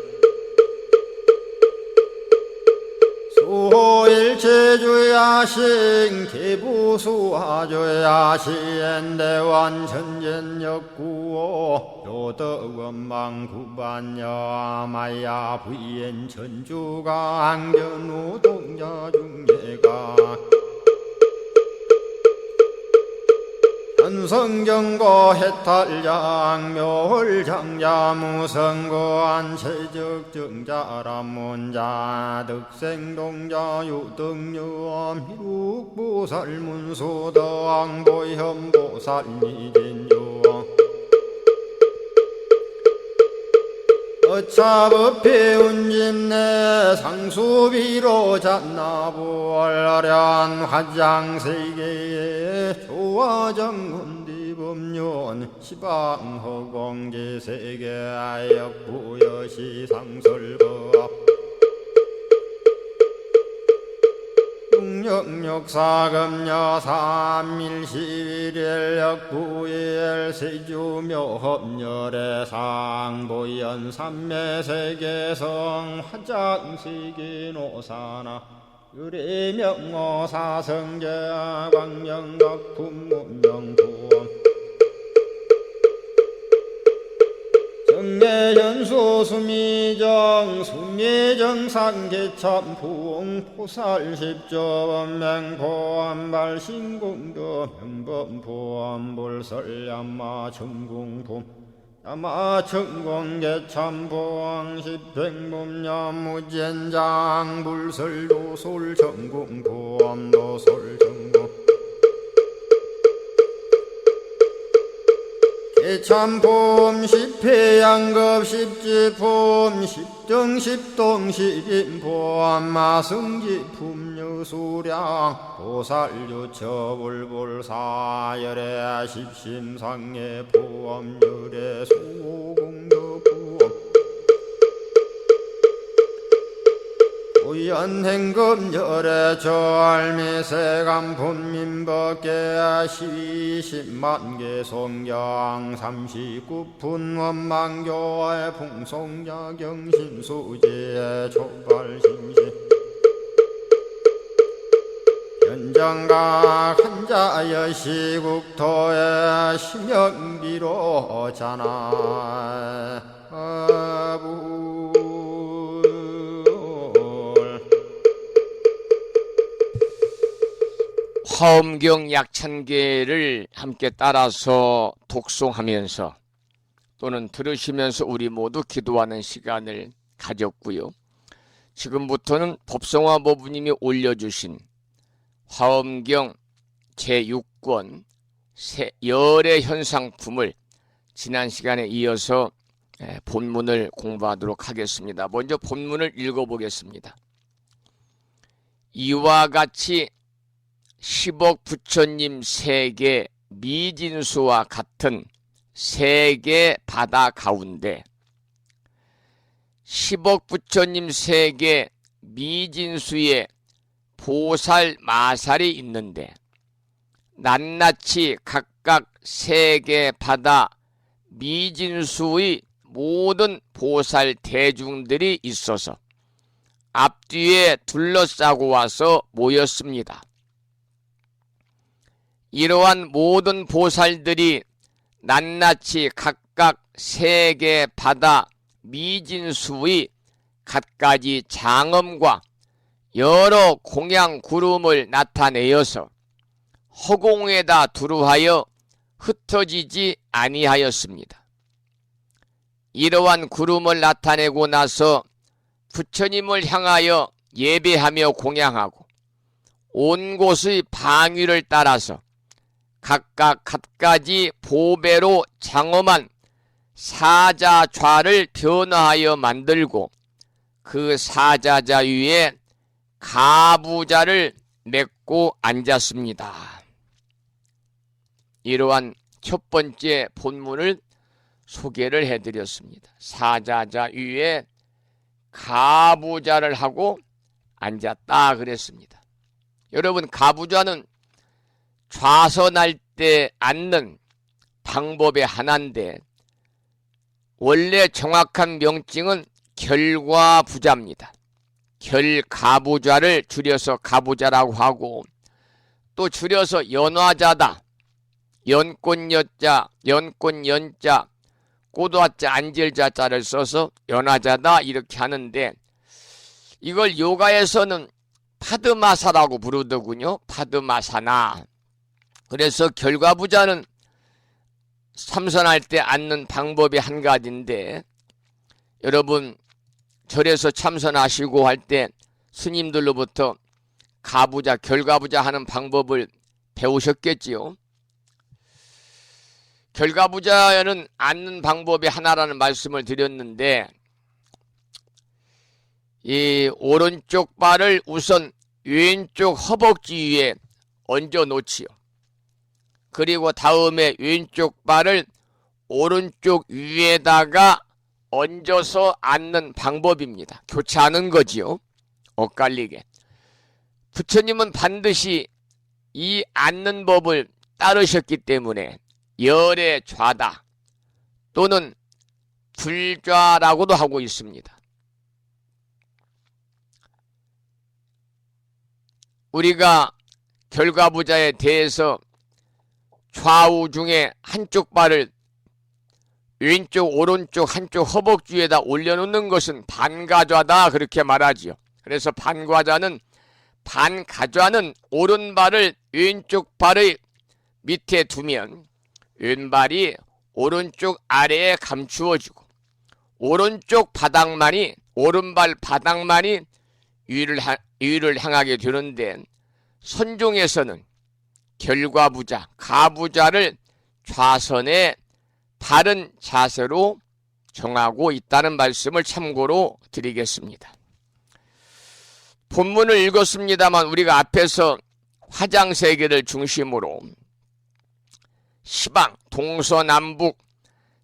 수호일체주야신 개부수하주야신 대완천전역구호 요덕원망구반여 마야 부인 천주가 ang전우 동자중예가 현성경고 해탈장 묘홀장자 무성고한 체적정자람문자 득생동자 유등유엄 희룩보살문소덕보현보살 미진유엄 어차법회 운집내 상수비로 잣나부얼련 화장세계에 조화정군디법륜 시방허공제세계아역부여시 상설법 육력사금여 삼일시일역부일 세주묘협열의 상보연 삼매세계성 화장시기노사나 의례명어사성제 광명각품문명부엄 정례현수 수미정 수미정상개참풍 포살십조범맹포암발 신공도 명범포암불설야마 천궁품 야마천공개참포항 십행범야무젠장 불설도솔 천궁포암도솔 천궁 예참폼 십회양급 십지폼 십정 십동 십인폼 마승지품 유수량 보살유처불불 사열의 십심상의 보험열의 소공덕부엄 우연행금열의 절미세감 본민법계 시십만개 송경 39분 원망교의 풍송야경신수지의 초발신시 연정각 한자여 시국토의 심영비로 자나부 화엄경 약찬계를 함께 따라서 독송하면서 또는 들으시면서 우리 모두 기도하는 시간을 가졌고요. 지금부터는 법성화 법부님이 올려주신 화엄경 제6권 열의 현상품을 지난 시간에 이어서 본문을 공부하도록 하겠습니다. 먼저 본문을 읽어보겠습니다. 이와 같이 10억 부처님 세계 미진수와 같은 세계 바다 가운데 10억 부처님 세계 미진수의 보살 마살이 있는데 낱낱이 각각 세계 바다 미진수의 모든 보살 대중들이 있어서 앞뒤에 둘러싸고 와서 모였습니다. 이러한 모든 보살들이 낱낱이 각각 세계 바다 미진수의 갖가지 장엄과 여러 공양 구름을 나타내어서 허공에다 두루하여 흩어지지 아니하였습니다. 이러한 구름을 나타내고 나서 부처님을 향하여 예배하며 공양하고 온 곳의 방위를 따라서 각각 갖가지 보배로 장엄한 사자좌를 변화하여 만들고 그 사자좌 위에 가부좌를 맺고 앉았습니다. 이러한 첫 번째 본문을 소개를 해드렸습니다. 사자좌 위에 가부좌를 하고 앉았다 그랬습니다. 여러분, 가부좌는 좌선할 때 앉는 방법의 하나인데 원래 정확한 명칭은 결과부좌입니다. 결가부좌를 줄여서 가부좌라고 하고 또 줄여서 연화자다. 연꽃여자, 연꽃연자, 꼬도화자, 안질자자를 써서 연화자다 이렇게 하는데 이걸 요가에서는 파드마사라고 부르더군요. 파드마사나. 그래서 결과부자는 참선할 때 앉는 방법이 한 가지인데 여러분 절에서 참선하시고 할 때 스님들로부터 가부자, 결과부자 하는 방법을 배우셨겠지요. 결과부자는 앉는 방법이 하나라는 말씀을 드렸는데 이 오른쪽 발을 우선 왼쪽 허벅지 위에 얹어 놓지요. 그리고 다음에 왼쪽 발을 오른쪽 위에다가 얹어서 앉는 방법입니다. 교차하는 거지요. 엇갈리게. 부처님은 반드시 이 앉는 법을 따르셨기 때문에 열의 좌다 또는 불좌라고도 하고 있습니다. 우리가 결과부자에 대해서 좌우 중에 한쪽 발을 왼쪽 오른쪽 한쪽 허벅지 위에다 올려놓는 것은 반가좌다 그렇게 말하지요. 그래서 반가좌는 오른발을 왼쪽 발의 밑에 두면 왼발이 오른쪽 아래에 감추어지고 오른발 바닥만이 위를 향하게 되는데 선종에서는 결과부자, 가부자를 좌선에 바른 자세로 정하고 있다는 말씀을 참고로 드리겠습니다. 본문을 읽었습니다만 우리가 앞에서 화장세계를 중심으로 시방, 동서남북,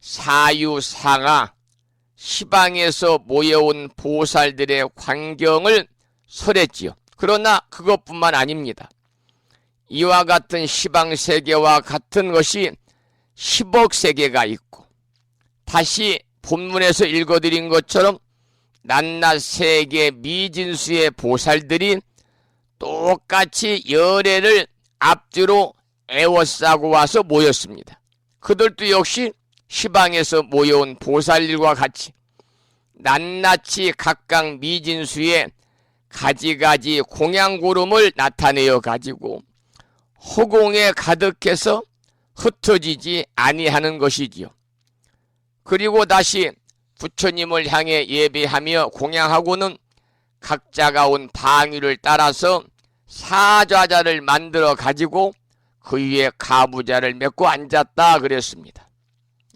사유상하, 시방에서 모여온 보살들의 광경을 설했지요. 그러나 그것뿐만 아닙니다. 이와 같은 시방세계와 같은 것이 10억 세계가 있고, 다시 본문에서 읽어드린 것처럼 낱낱 세계 미진수의 보살들이 똑같이 열애를 앞뒤로 애워싸고 와서 모였습니다. 그들도 역시 시방에서 모여온 보살들과 같이 낱낱이 각각 미진수의 가지가지 공양구름을 나타내어 가지고 허공에 가득해서 흩어지지 아니하는 것이지요. 그리고 다시 부처님을 향해 예배하며 공양하고는 각자가 온 방위를 따라서 사좌자를 만들어 가지고 그 위에 가부좌를 메고 앉았다 그랬습니다.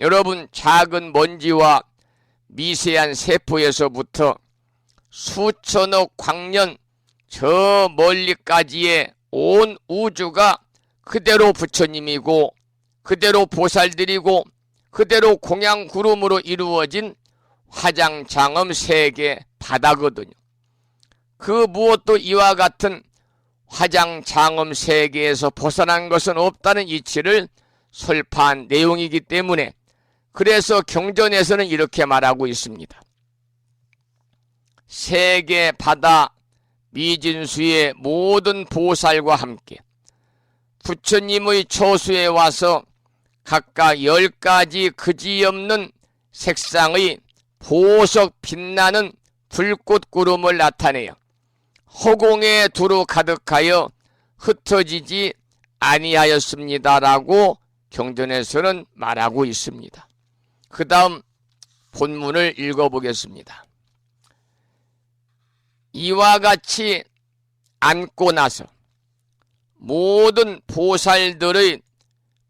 여러분, 작은 먼지와 미세한 세포에서부터 수천억 광년 저 멀리까지의 온 우주가 그대로 부처님이고 그대로 보살들이고 그대로 공양구름으로 이루어진 화장장엄 세계 바다거든요. 그 무엇도 이와 같은 화장장엄 세계에서 벗어난 것은 없다는 이치를 설파한 내용이기 때문에, 그래서 경전에서는 이렇게 말하고 있습니다. 세계 바다 미진수의 모든 보살과 함께 부처님의 처수에 와서 각각 10가지 그지없는 색상의 보석 빛나는 불꽃구름을 나타내어 허공에 두루 가득하여 흩어지지 아니하였습니다라고 경전에서는 말하고 있습니다. 그 다음 본문을 읽어보겠습니다. 이와 같이 앉고 나서 모든 보살들의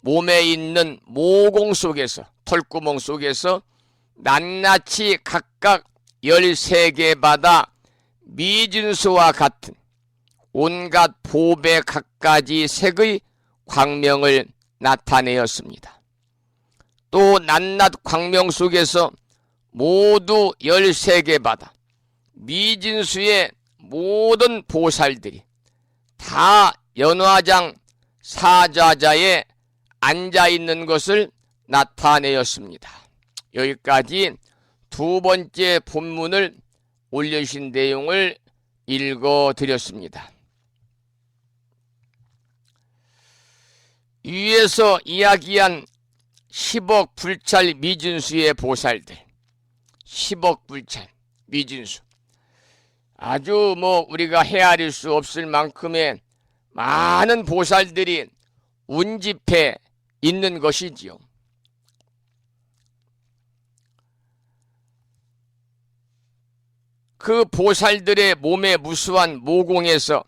몸에 있는 모공 속에서, 털구멍 속에서 낱낱이 각각 13개 바다 미진수와 같은 온갖 보배 각가지 색의 광명을 나타내었습니다. 또 낱낱 광명 속에서 모두 13개 바다 미진수의 모든 보살들이 다 연화장 사좌자에 앉아있는 것을 나타내었습니다. 여기까지 두 번째 본문을 올려주신 내용을 읽어드렸습니다. 위에서 이야기한 10억 불찰 미진수의 보살들, 10억 불찰 미진수, 아주 우리가 헤아릴 수 없을 만큼의 많은 보살들이 운집해 있는 것이지요. 그 보살들의 몸의 무수한 모공에서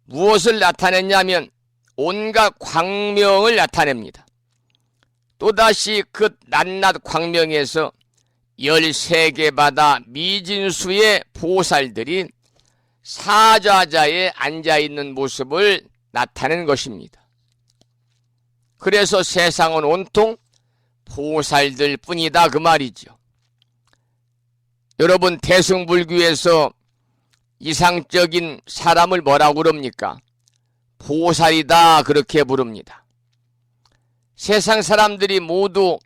무엇을 나타냈냐면 온갖 광명을 나타냅니다. 또다시 그 낱낱 광명에서 13개 바다 미진수의 보살들이 사좌자에 앉아있는 모습을 나타낸 것입니다. 그래서 세상은 온통 보살들 뿐이다 그 말이죠. 여러분, 대승불교에서 이상적인 사람을 뭐라고 그럽니까? 보살이다 그렇게 부릅니다. 세상 사람들이 모두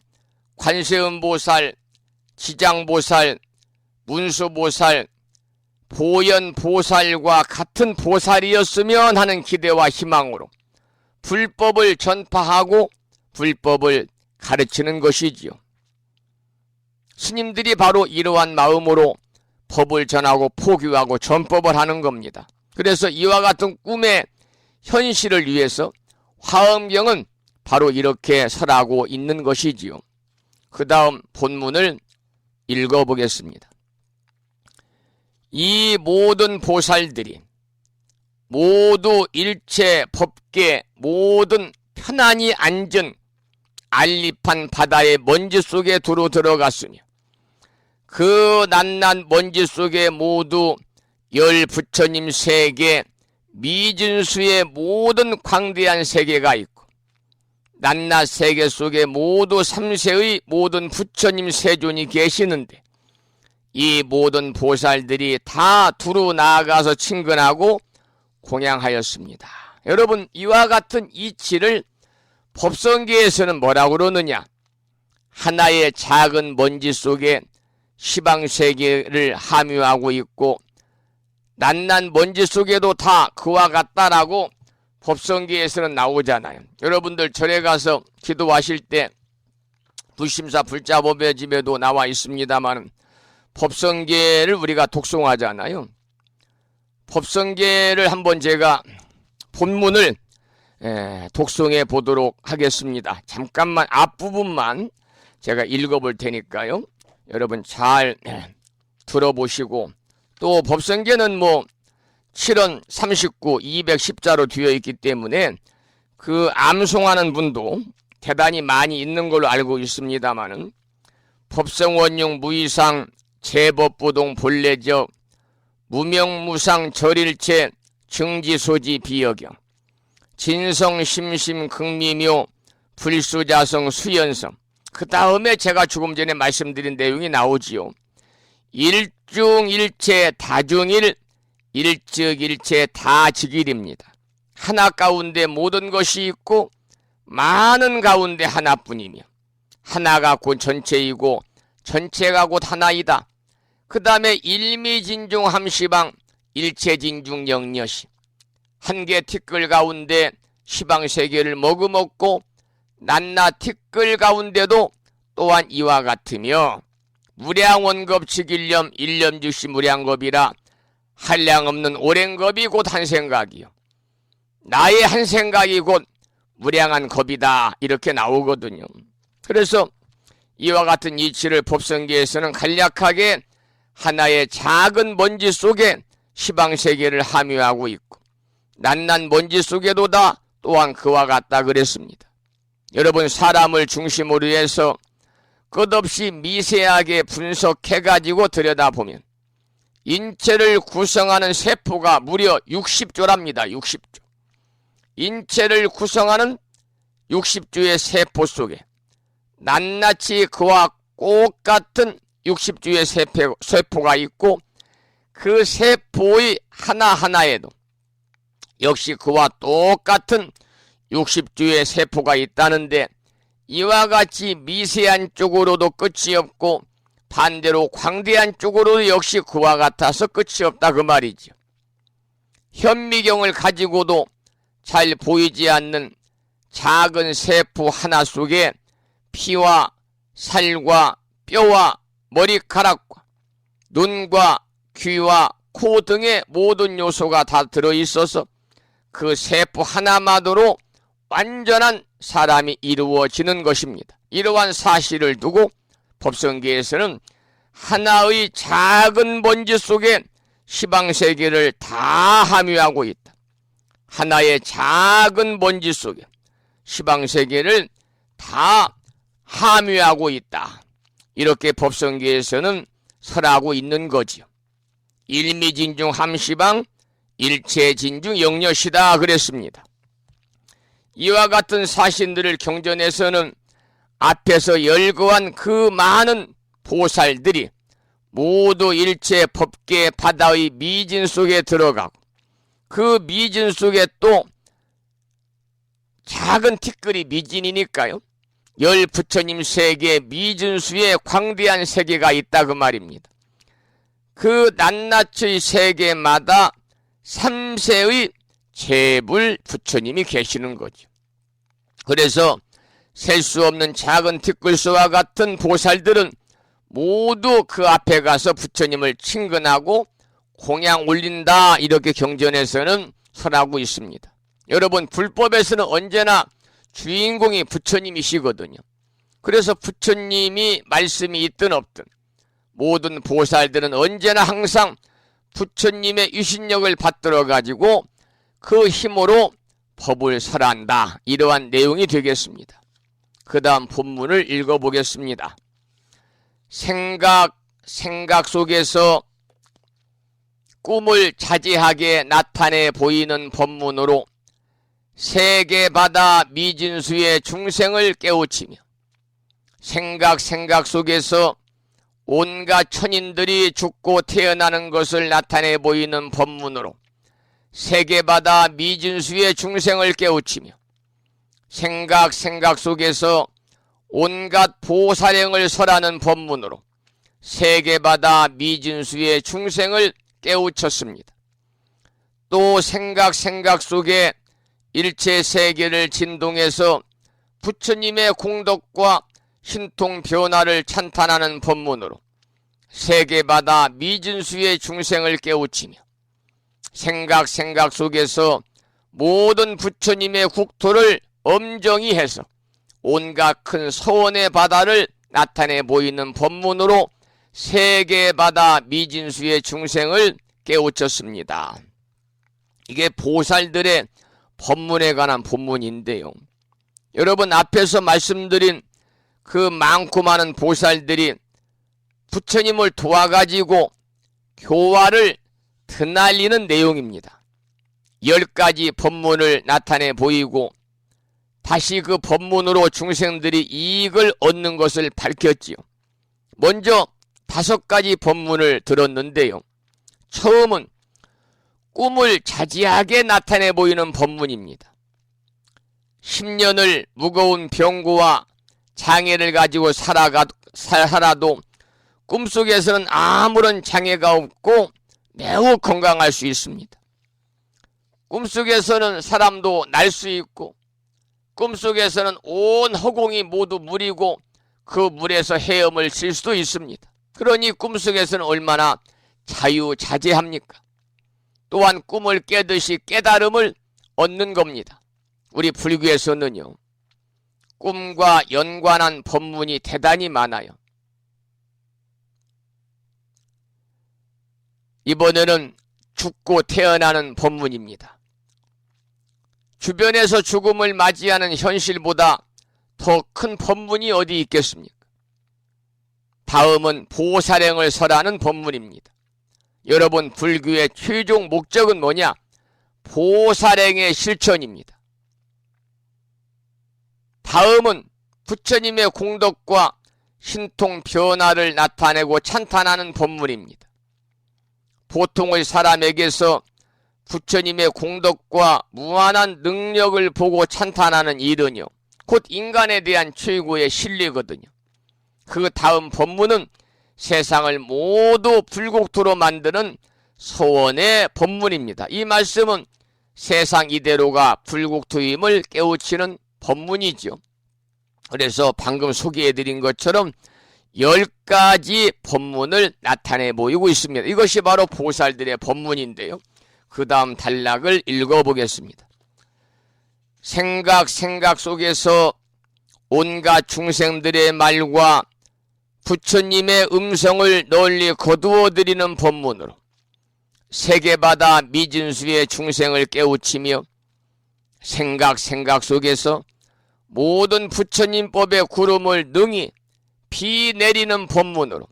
관세음보살, 지장보살, 문수보살, 보현보살과 같은 보살이었으면 하는 기대와 희망으로 불법을 전파하고 불법을 가르치는 것이지요. 스님들이 바로 이러한 마음으로 법을 전하고 포교하고 전법을 하는 겁니다. 그래서 이와 같은 꿈의 현실을 위해서 화엄경은 바로 이렇게 설하고 있는 것이지요. 그 다음 본문을 읽어보겠습니다. 이 모든 보살들이 모두 일체 법계 모든 편안히 앉은 알립한 바다의 먼지 속에 두루 들어갔으며 그 낱낱 먼지 속에 모두 열 부처님 세계 미진수의 모든 광대한 세계가 있고 낱낱 세계 속에 모두 삼세의 모든 부처님 세존이 계시는데 이 모든 보살들이 다 두루 나아가서 친근하고 공양하였습니다. 여러분, 이와 같은 이치를 법성계에서는 뭐라고 그러느냐? 하나의 작은 먼지 속에 시방세계를 함유하고 있고 낱낱 먼지 속에도 다 그와 같다라고 법성계에서는 나오잖아요. 여러분들 절에 가서 기도하실 때 불심사 불자법의 집에도 나와 있습니다만 법성계를 우리가 독송하잖아요. 법성계를 한번 제가 본문을 독송해 보도록 하겠습니다. 잠깐만 앞부분만 제가 읽어볼 테니까요. 여러분 잘 들어보시고 또 법성계는 뭐 7원 39, 210자로 되어 있기 때문에 그 암송하는 분도 대단히 많이 있는 걸로 알고 있습니다만은 법성원용 무이상 제법부동 본래적 무명무상 절일체 증지소지 비여경 진성심심 극미묘 불수자성 수연성 그 다음에 제가 조금 전에 말씀드린 내용이 나오지요. 일중일체 다중일 일즉일체 다직일입니다. 하나 가운데 모든 것이 있고 많은 가운데 하나뿐이며 하나가 곧 전체이고 전체가 곧 하나이다. 그 다음에 일미진중 함시방 일체진중 영여시 한 개 티끌 가운데 시방세계를 머금었고 낱낱 티끌 가운데도 또한 이와 같으며 무량원겁칙일념 일념즉시 무량겁이라 한량없는 오랜겁이 곧 한 생각이요 나의 한 생각이 곧 무량한 겁이다 이렇게 나오거든요. 그래서 이와 같은 이치를 법성계에서는 간략하게 하나의 작은 먼지 속에 시방세계를 함유하고 있고 낱낱 먼지 속에도 다 또한 그와 같다 그랬습니다. 여러분 사람을 중심으로 해서 끝없이 미세하게 분석해가지고 들여다보면 인체를 구성하는 세포가 무려 60조랍니다. 60조. 인체를 구성하는 60조의 세포 속에 낱낱이 그와 똑같은 60조의 세포가 있고 그 세포의 하나하나에도 역시 그와 똑같은 60조의 세포가 있다는데 이와 같이 미세한 쪽으로도 끝이 없고 반대로 광대한 쪽으로도 역시 그와 같아서 끝이 없다 그 말이죠. 현미경을 가지고도 잘 보이지 않는 작은 세포 하나 속에 피와 살과 뼈와 머리카락과 눈과 귀와 코 등의 모든 요소가 다 들어있어서 그 세포 하나만으로 완전한 사람이 이루어지는 것입니다. 이러한 사실을 두고 법성계에서는 하나의 작은 먼지 속에 시방세계를 다 함유하고 있다. 하나의 작은 먼지 속에 시방세계를 다 함유하고 있다. 이렇게 법성계에서는 설하고 있는 거지요. 일미진중 함시방 일체진중 영여시다 그랬습니다. 이와 같은 사신들을 경전에서는 앞에서 열거한 그 많은 보살들이 모두 일체 법계 바다의 미진 속에 들어가고 그 미진 속에 또 작은 티끌이 미진이니까요. 열 부처님 세계 미진수의 광대한 세계가 있다 그 말입니다. 그 낱낱의 세계마다 삼세의 재불 부처님이 계시는 거죠. 그래서 셀 수 없는 작은 티끌수와 같은 보살들은 모두 그 앞에 가서 부처님을 친근하고 공양 올린다 이렇게 경전에서는 설하고 있습니다. 여러분 불법에서는 언제나 주인공이 부처님이시거든요. 그래서 부처님이 말씀이 있든 없든 모든 보살들은 언제나 항상 부처님의 유신력을 받들어 가지고 그 힘으로 법을 설한다. 이러한 내용이 되겠습니다. 그 다음 본문을 읽어보겠습니다. 생각 속에서 꿈을 자세하게 나타내 보이는 법문으로 세계 바다 미진수의 중생을 깨우치며 생각 속에서 온갖 천인들이 죽고 태어나는 것을 나타내 보이는 법문으로 세계 바다 미진수의 중생을 깨우치며 생각 속에서 온갖 보살행을 설하는 법문으로 세계 바다 미진수의 중생을 깨우쳤습니다. 또 생각 속에 일체 세계를 진동해서 부처님의 공덕과 신통 변화를 찬탄하는 법문으로 세계 바다 미진수의 중생을 깨우치며 생각 속에서 모든 부처님의 국토를 엄정히 해서 온갖 큰 서원의 바다를 나타내 보이는 법문으로 세계 바다 미진수의 중생을 깨우쳤습니다. 이게 보살들의 법문에 관한 본문인데요. 여러분 앞에서 말씀드린 그 많고 많은 보살들이 부처님을 도와가지고 교화를 드날리는 내용입니다. 10가지 법문을 나타내 보이고 다시 그 법문으로 중생들이 이익을 얻는 것을 밝혔지요. 먼저 5가지 법문을 들었는데요. 처음은 꿈을 자세하게 나타내 보이는 법문입니다. 10년을 무거운 병고와 장애를 가지고 살아도 꿈속에서는 아무런 장애가 없고 매우 건강할 수 있습니다. 꿈속에서는 사람도 날 수 있고 꿈속에서는 온 허공이 모두 물이고 그 물에서 헤엄을 칠 수도 있습니다. 그러니 꿈속에서는 얼마나 자유자재합니까? 또한 꿈을 깨듯이 깨달음을 얻는 겁니다. 우리 불교에서는요, 꿈과 연관한 법문이 대단히 많아요. 이번에는 죽고 태어나는 법문입니다. 주변에서 죽음을 맞이하는 현실보다 더 큰 법문이 어디 있겠습니까? 다음은 보살행을 설하는 법문입니다. 여러분, 불교의 최종 목적은 뭐냐? 보살행의 실천입니다. 다음은 부처님의 공덕과 신통 변화를 나타내고 찬탄하는 법문입니다. 보통의 사람에게서 부처님의 공덕과 무한한 능력을 보고 찬탄하는 일은요, 곧 인간에 대한 최고의 신뢰거든요. 그 다음 법문은 세상을 모두 불국토로 만드는 소원의 법문입니다. 이 말씀은 세상 이대로가 불국토임을 깨우치는 법문이죠. 그래서 방금 소개해드린 것처럼 10가지 법문을 나타내 보이고 있습니다. 이것이 바로 보살들의 법문인데요. 그 다음 단락을 읽어보겠습니다. 생각 속에서 온갖 중생들의 말과 부처님의 음성을 널리 거두어드리는 법문으로 세계바다 미진수의 중생을 깨우치며 생각 속에서 모든 부처님법의 구름을 능히 비 내리는 법문으로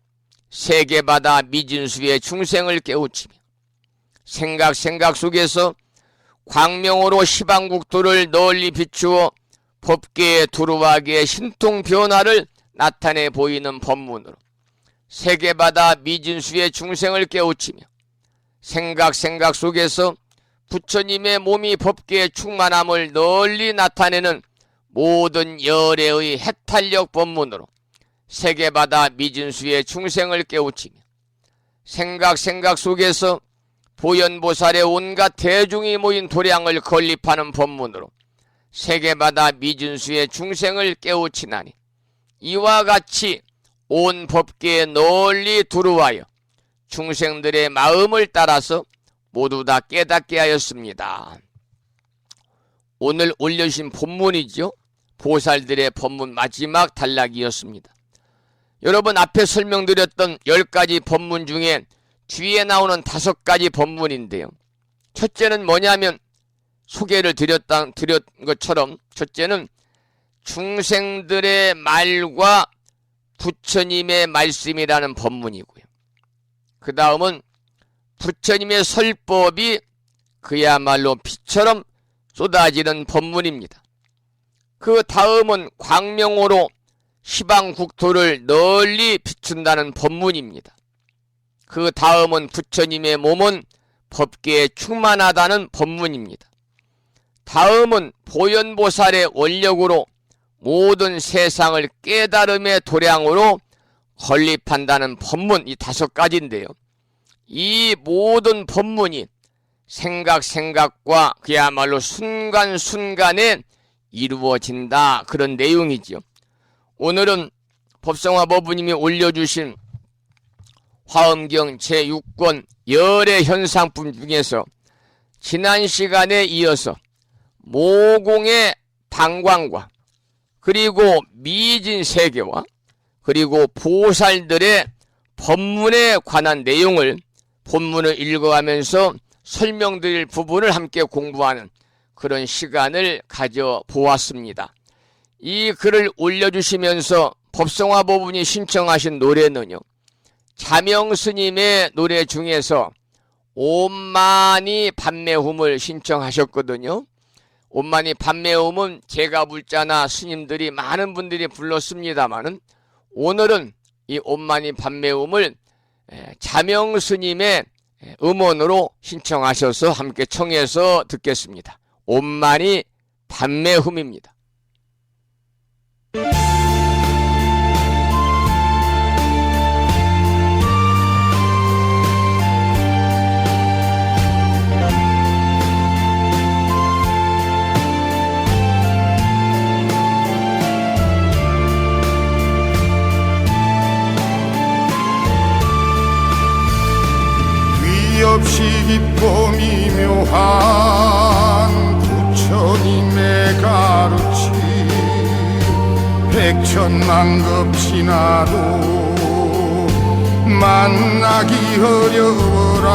세계바다 미진수의 중생을 깨우치며 생각 속에서 광명으로 시방국토를 널리 비추어 법계에 두루하게 신통 변화를 나타내 보이는 법문으로 세계바다 미진수의 중생을 깨우치며 생각 속에서 부처님의 몸이 법계의 충만함을 널리 나타내는 모든 열애의 해탈력 법문으로 세계바다 미진수의 중생을 깨우치며 생각 속에서 보현보살의 온갖 대중이 모인 도량을 건립하는 법문으로 세계바다 미진수의 중생을 깨우치나니 이와 같이 온 법계에 널리 두루하여 중생들의 마음을 따라서 모두 다 깨닫게 하였습니다. 오늘 올려주신 본문이죠. 보살들의 법문 마지막 단락이었습니다. 여러분 앞에 설명드렸던 10가지 법문 중에 뒤에 나오는 5가지 법문인데요. 첫째는 뭐냐면 소개를 드렸던 것처럼 첫째는 중생들의 말과 부처님의 말씀이라는 법문이고요. 그 다음은 부처님의 설법이 그야말로 비처럼 쏟아지는 법문입니다. 그 다음은 광명호로 시방국토를 널리 비춘다는 법문입니다. 그 다음은 부처님의 몸은 법계에 충만하다는 법문입니다. 다음은 보현보살의 원력으로 모든 세상을 깨달음의 도량으로 건립한다는 법문, 이 5가지인데요. 이 모든 법문이 생각과 그야말로 순간순간에 이루어진다, 그런 내용이지요. 오늘은 법성화법부님이 올려주신 화엄경 제6권 열의 현상품 중에서 지난 시간에 이어서 모공의 방광과 그리고 미진 세계와 그리고 보살들의 법문에 관한 내용을 본문을 읽어가면서 설명드릴 부분을 함께 공부하는 그런 시간을 가져보았습니다. 이 글을 올려주시면서 법성화법부님이 신청하신 노래는요, 자명스님의 노래 중에서 옴마니 반매움을 신청하셨거든요. 옴마니 반매움은 제가 불자나 스님들이 많은 분들이 불렀습니다마는 오늘은 이 옴마니 반매움을 자명스님의 음원으로 신청하셔서 함께 청해서 듣겠습니다. 옴마니 반매움입니다. 없이 깊고 미묘한 부처님의 가르침 백천만급 지나도 만나기 어려워라.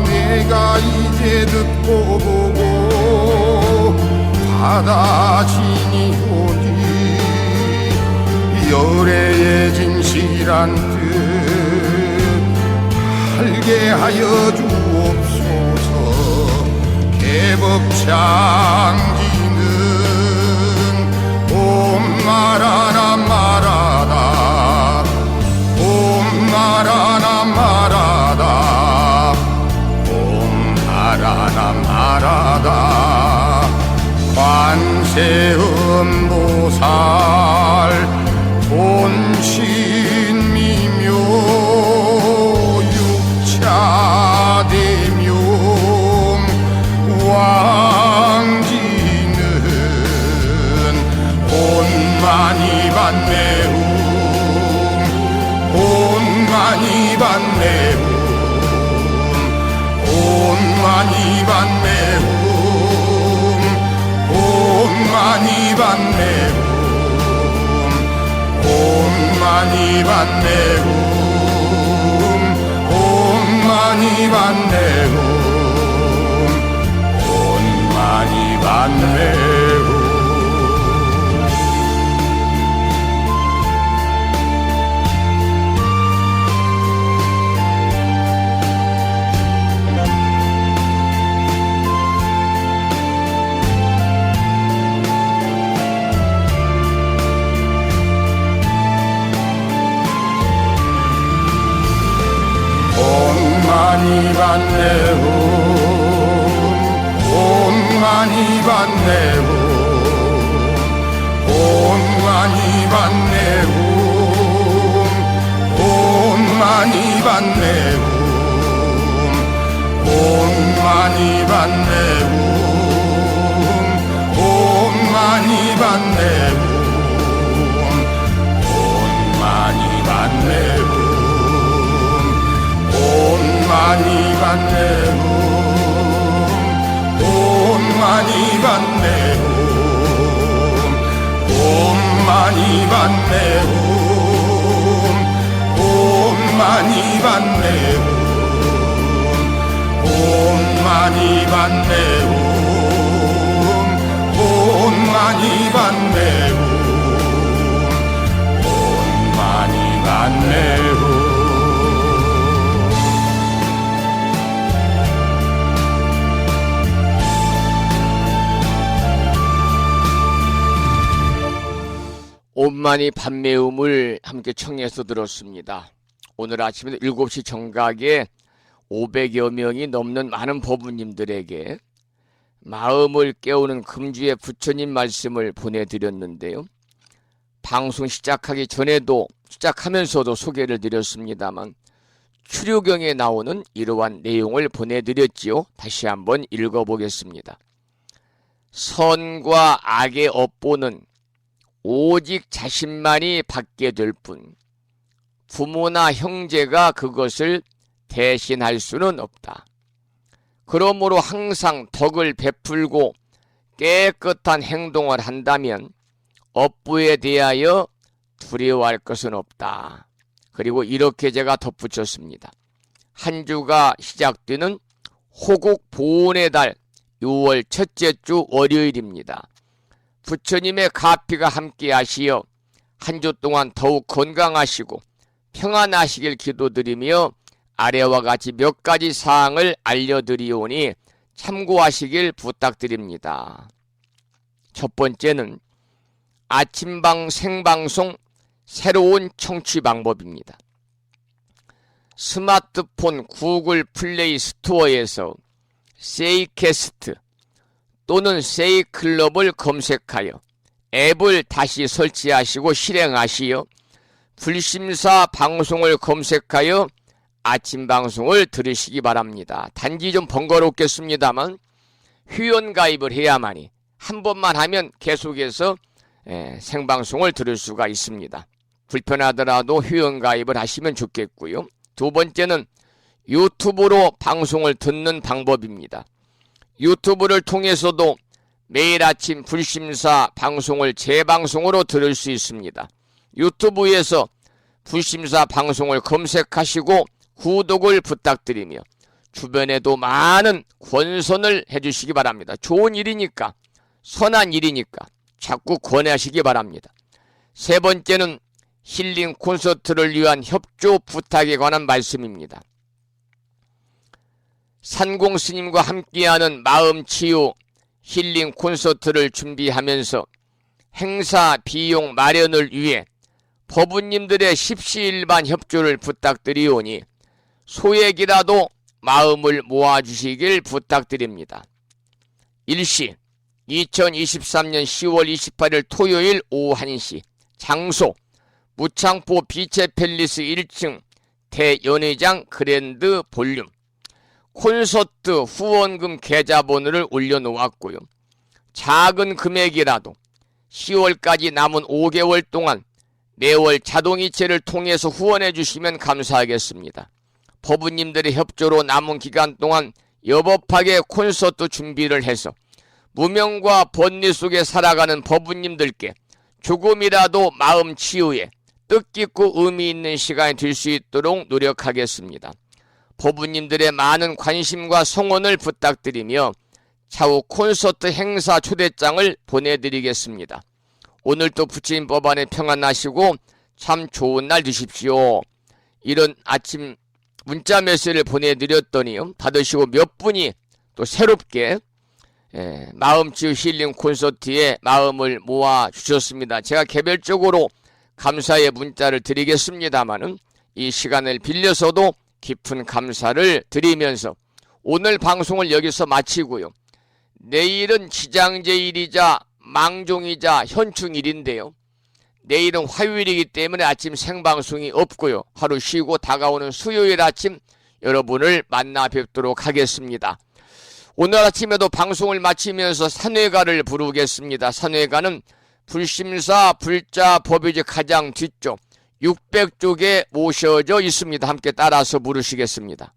내가 이제 듣고 보고 받아지니 오니 열애의 진실한 뜻 알게 하여 주옵소서. 개법창지는 옴마라나 마라다 옴마라나 마라다 옴마라나 마라다. 관세음보살 본신 미묘 대명 왕지는 온만이 반매움 온만이 반매움 온만이 반매움 온만이 반매움 온만이 반매움 온만이 반매움 온만이 반매움. 온만이 반매움 온만이 반매움 온만이 반매움 온만이 반매움 온만이 반매움 온만이 반매움 온만이 반매움 온만이 반매움 온만이 반매움 온만이 반매움 온만이 반매움 온만이 반매움 온만이 받네요. 온만이 밤매움을 함께 청해서 들었습니다. 오늘 아침에 7시 정각에 500여 명이 넘는 많은 법부님들에게 마음을 깨우는 금주의 부처님 말씀을 보내드렸는데요. 방송 시작하기 전에도 시작하면서도 소개를 드렸습니다만 추류경에 나오는 이러한 내용을 보내드렸지요. 다시 한번 읽어보겠습니다. 선과 악의 업보는 오직 자신만이 받게 될 뿐 부모나 형제가 그것을 대신할 수는 없다. 그러므로 항상 덕을 베풀고 깨끗한 행동을 한다면 업부에 대하여 두려워할 것은 없다. 그리고 이렇게 제가 덧붙였습니다. 한 주가 시작되는 호국 보온의 달 6월 첫째 주 월요일입니다. 부처님의 가피가 함께 하시어 한 주 동안 더욱 건강하시고 평안하시길 기도드리며 아래와 같이 몇 가지 사항을 알려드리오니 참고하시길 부탁드립니다. 첫 번째는 아침방 생방송 새로운 청취 방법입니다. 스마트폰 구글 플레이 스토어에서 세이캐스트 또는 세이클럽을 검색하여 앱을 다시 설치하시고 실행하시어 불심사 방송을 검색하여 아침 방송을 들으시기 바랍니다. 단지 좀 번거롭겠습니다만 회원가입을 해야만이 한 번만 하면 계속해서 생방송을 들을 수가 있습니다. 불편하더라도 회원가입을 하시면 좋겠고요. 두 번째는 유튜브로 방송을 듣는 방법입니다. 유튜브를 통해서도 매일 아침 불심사 방송을 재방송으로 들을 수 있습니다. 유튜브에서 불심사 방송을 검색하시고 구독을 부탁드리며 주변에도 많은 권선을 해주시기 바랍니다. 좋은 일이니까, 선한 일이니까 자꾸 권하시기 바랍니다. 세 번째는 힐링 콘서트를 위한 협조 부탁에 관한 말씀입니다. 산공 스님과 함께하는 마음치유 힐링 콘서트를 준비하면서 행사 비용 마련을 위해 법부님들의 십시일반 협조를 부탁드리오니 소액이라도 마음을 모아주시길 부탁드립니다. 일시 2023년 10월 28일 토요일 오후 1시 장소 무창포 비체 팰리스 1층 대연회장 그랜드 볼륨 콘서트 후원금 계좌번호를 올려놓았고요. 작은 금액이라도 10월까지 남은 5개월 동안 매월 자동이체를 통해서 후원해 주시면 감사하겠습니다. 법부님들의 협조로 남은 기간 동안 여법하게 콘서트 준비를 해서 무명과 번뇌 속에 살아가는 법부님들께 조금이라도 마음 치유에 뜻깊고 의미 있는 시간이 될 수 있도록 노력하겠습니다. 법부님들의 많은 관심과 성원을 부탁드리며 차후 콘서트 행사 초대장을 보내드리겠습니다. 오늘도 부처님 법안에 평안하시고 참 좋은 날 되십시오. 이런 아침 문자 메시지를 보내드렸더니요, 받으시고 몇 분이 또 새롭게 마음치유 힐링 콘서트에 마음을 모아 주셨습니다. 제가 개별적으로 감사의 문자를 드리겠습니다마는 이 시간을 빌려서도 깊은 감사를 드리면서 오늘 방송을 여기서 마치고요. 내일은 지장제일이자 망종이자 현충일인데요. 내일은 화요일이기 때문에 아침 생방송이 없고요. 하루 쉬고 다가오는 수요일 아침 여러분을 만나 뵙도록 하겠습니다. 오늘 아침에도 방송을 마치면서 산회가를 부르겠습니다. 산회가는 불심사 불자 법요지 가장 뒤쪽 600쪽에 모셔져 있습니다. 함께 따라서 부르시겠습니다.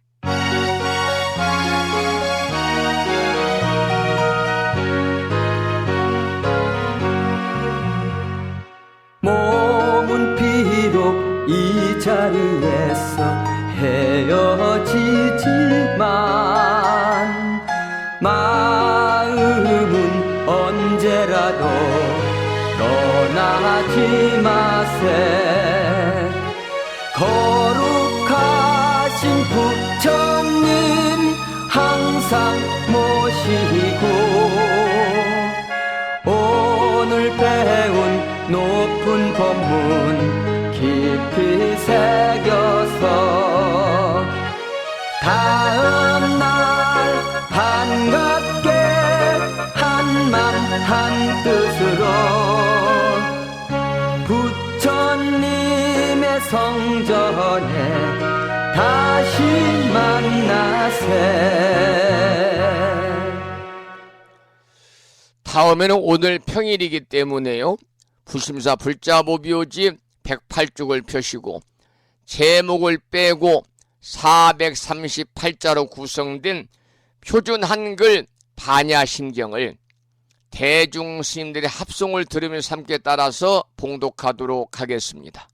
몸은 비록 이 자리에서 헤어지지만 마음은 언제라도 떠나지 마세. 거룩하신 부처님 항상 모시고 오늘 배운 높은 법문 깊이 새겨서 다음날 반갑게 한맘 한뜻으로 부처님의 성전에 다시 만나세. 다음에는 오늘 평일이기 때문에요. 불심사 불자보비오지 108쪽을 펴시고 제목을 빼고 438자로 구성된 표준 한글 반야심경을 대중 스님들의 합송을 들으면서 함께 따라서 봉독하도록 하겠습니다.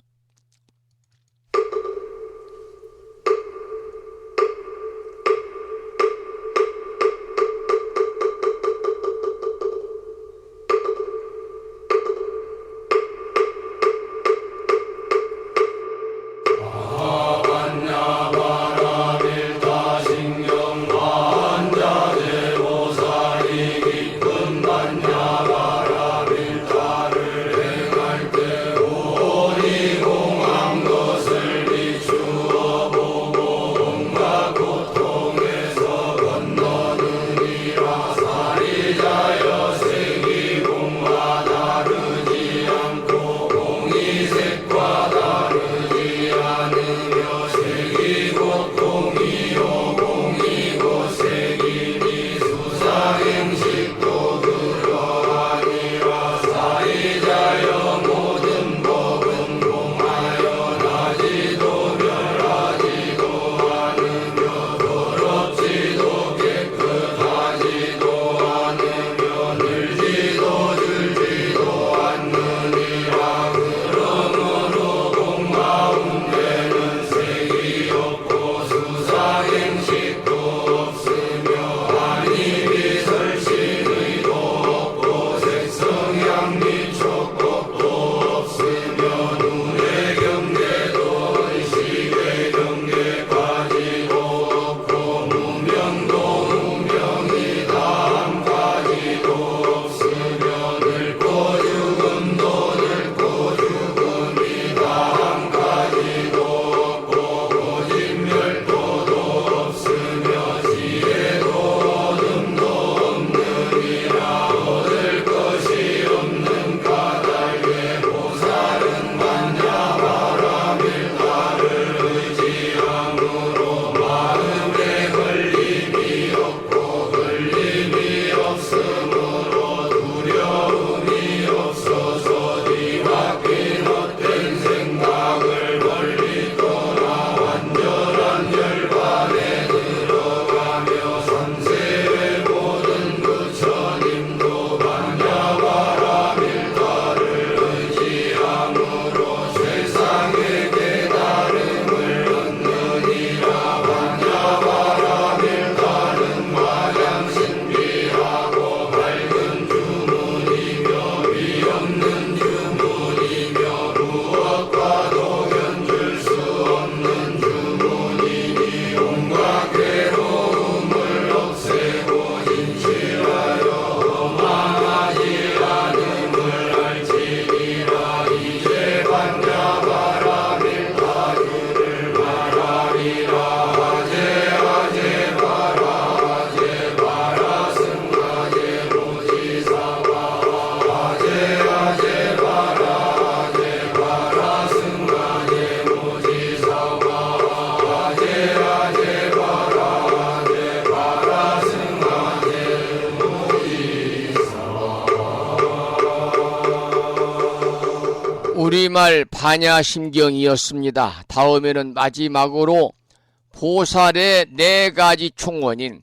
우리말 반야심경이었습니다. 다음에는 마지막으로 보살의 4가지 총원인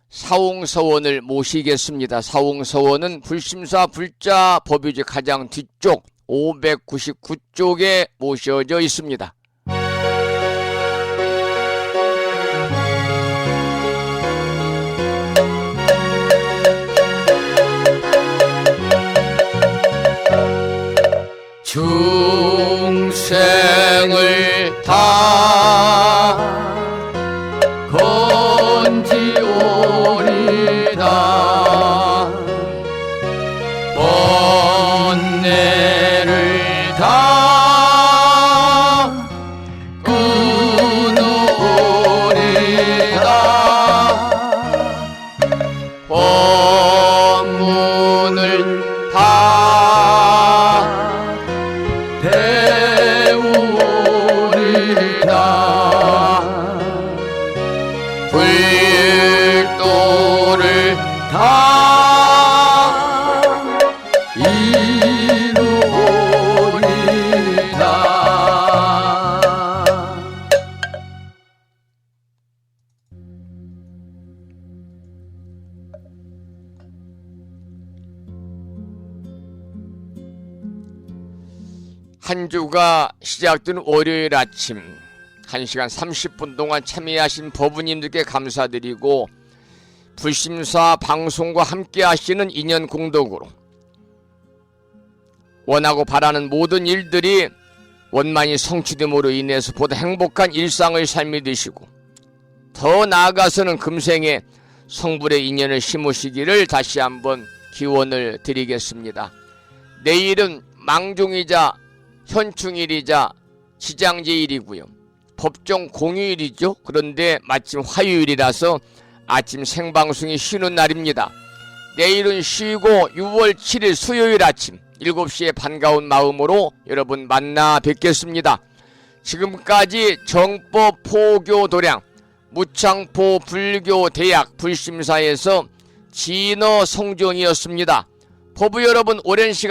사웅서원을 모시겠습니다. 사웅서원은 불심사 불자 법유지 가장 뒤쪽 599쪽에 모셔져 있습니다. 중생을 다 다 이루리다. 한 주가 시작된 월요일 아침 1시간 30분 동안 참여하신 법우님들께 감사드리고 불심사 방송과 함께 하시는 인연 공덕으로 원하고 바라는 모든 일들이 원만히 성취됨으로 인해서 보다 행복한 일상을 삶이 되시고 더 나아가서는 금생에 성불의 인연을 심으시기를 다시 한번 기원을 드리겠습니다. 내일은 망종이자 현충일이자 지장제일이고요. 법정 공휴일이죠. 그런데 마침 화요일이라서 아침 생방송이 쉬는 날입니다. 내일은 쉬고 6월 7일 수요일 아침 7시에 반가운 마음으로 여러분 만나 뵙겠습니다. 지금까지 정법 포교 도량 무창포 불교대학 불심사에서 진어 성종이었습니다. 법부 여러분 오랜 시간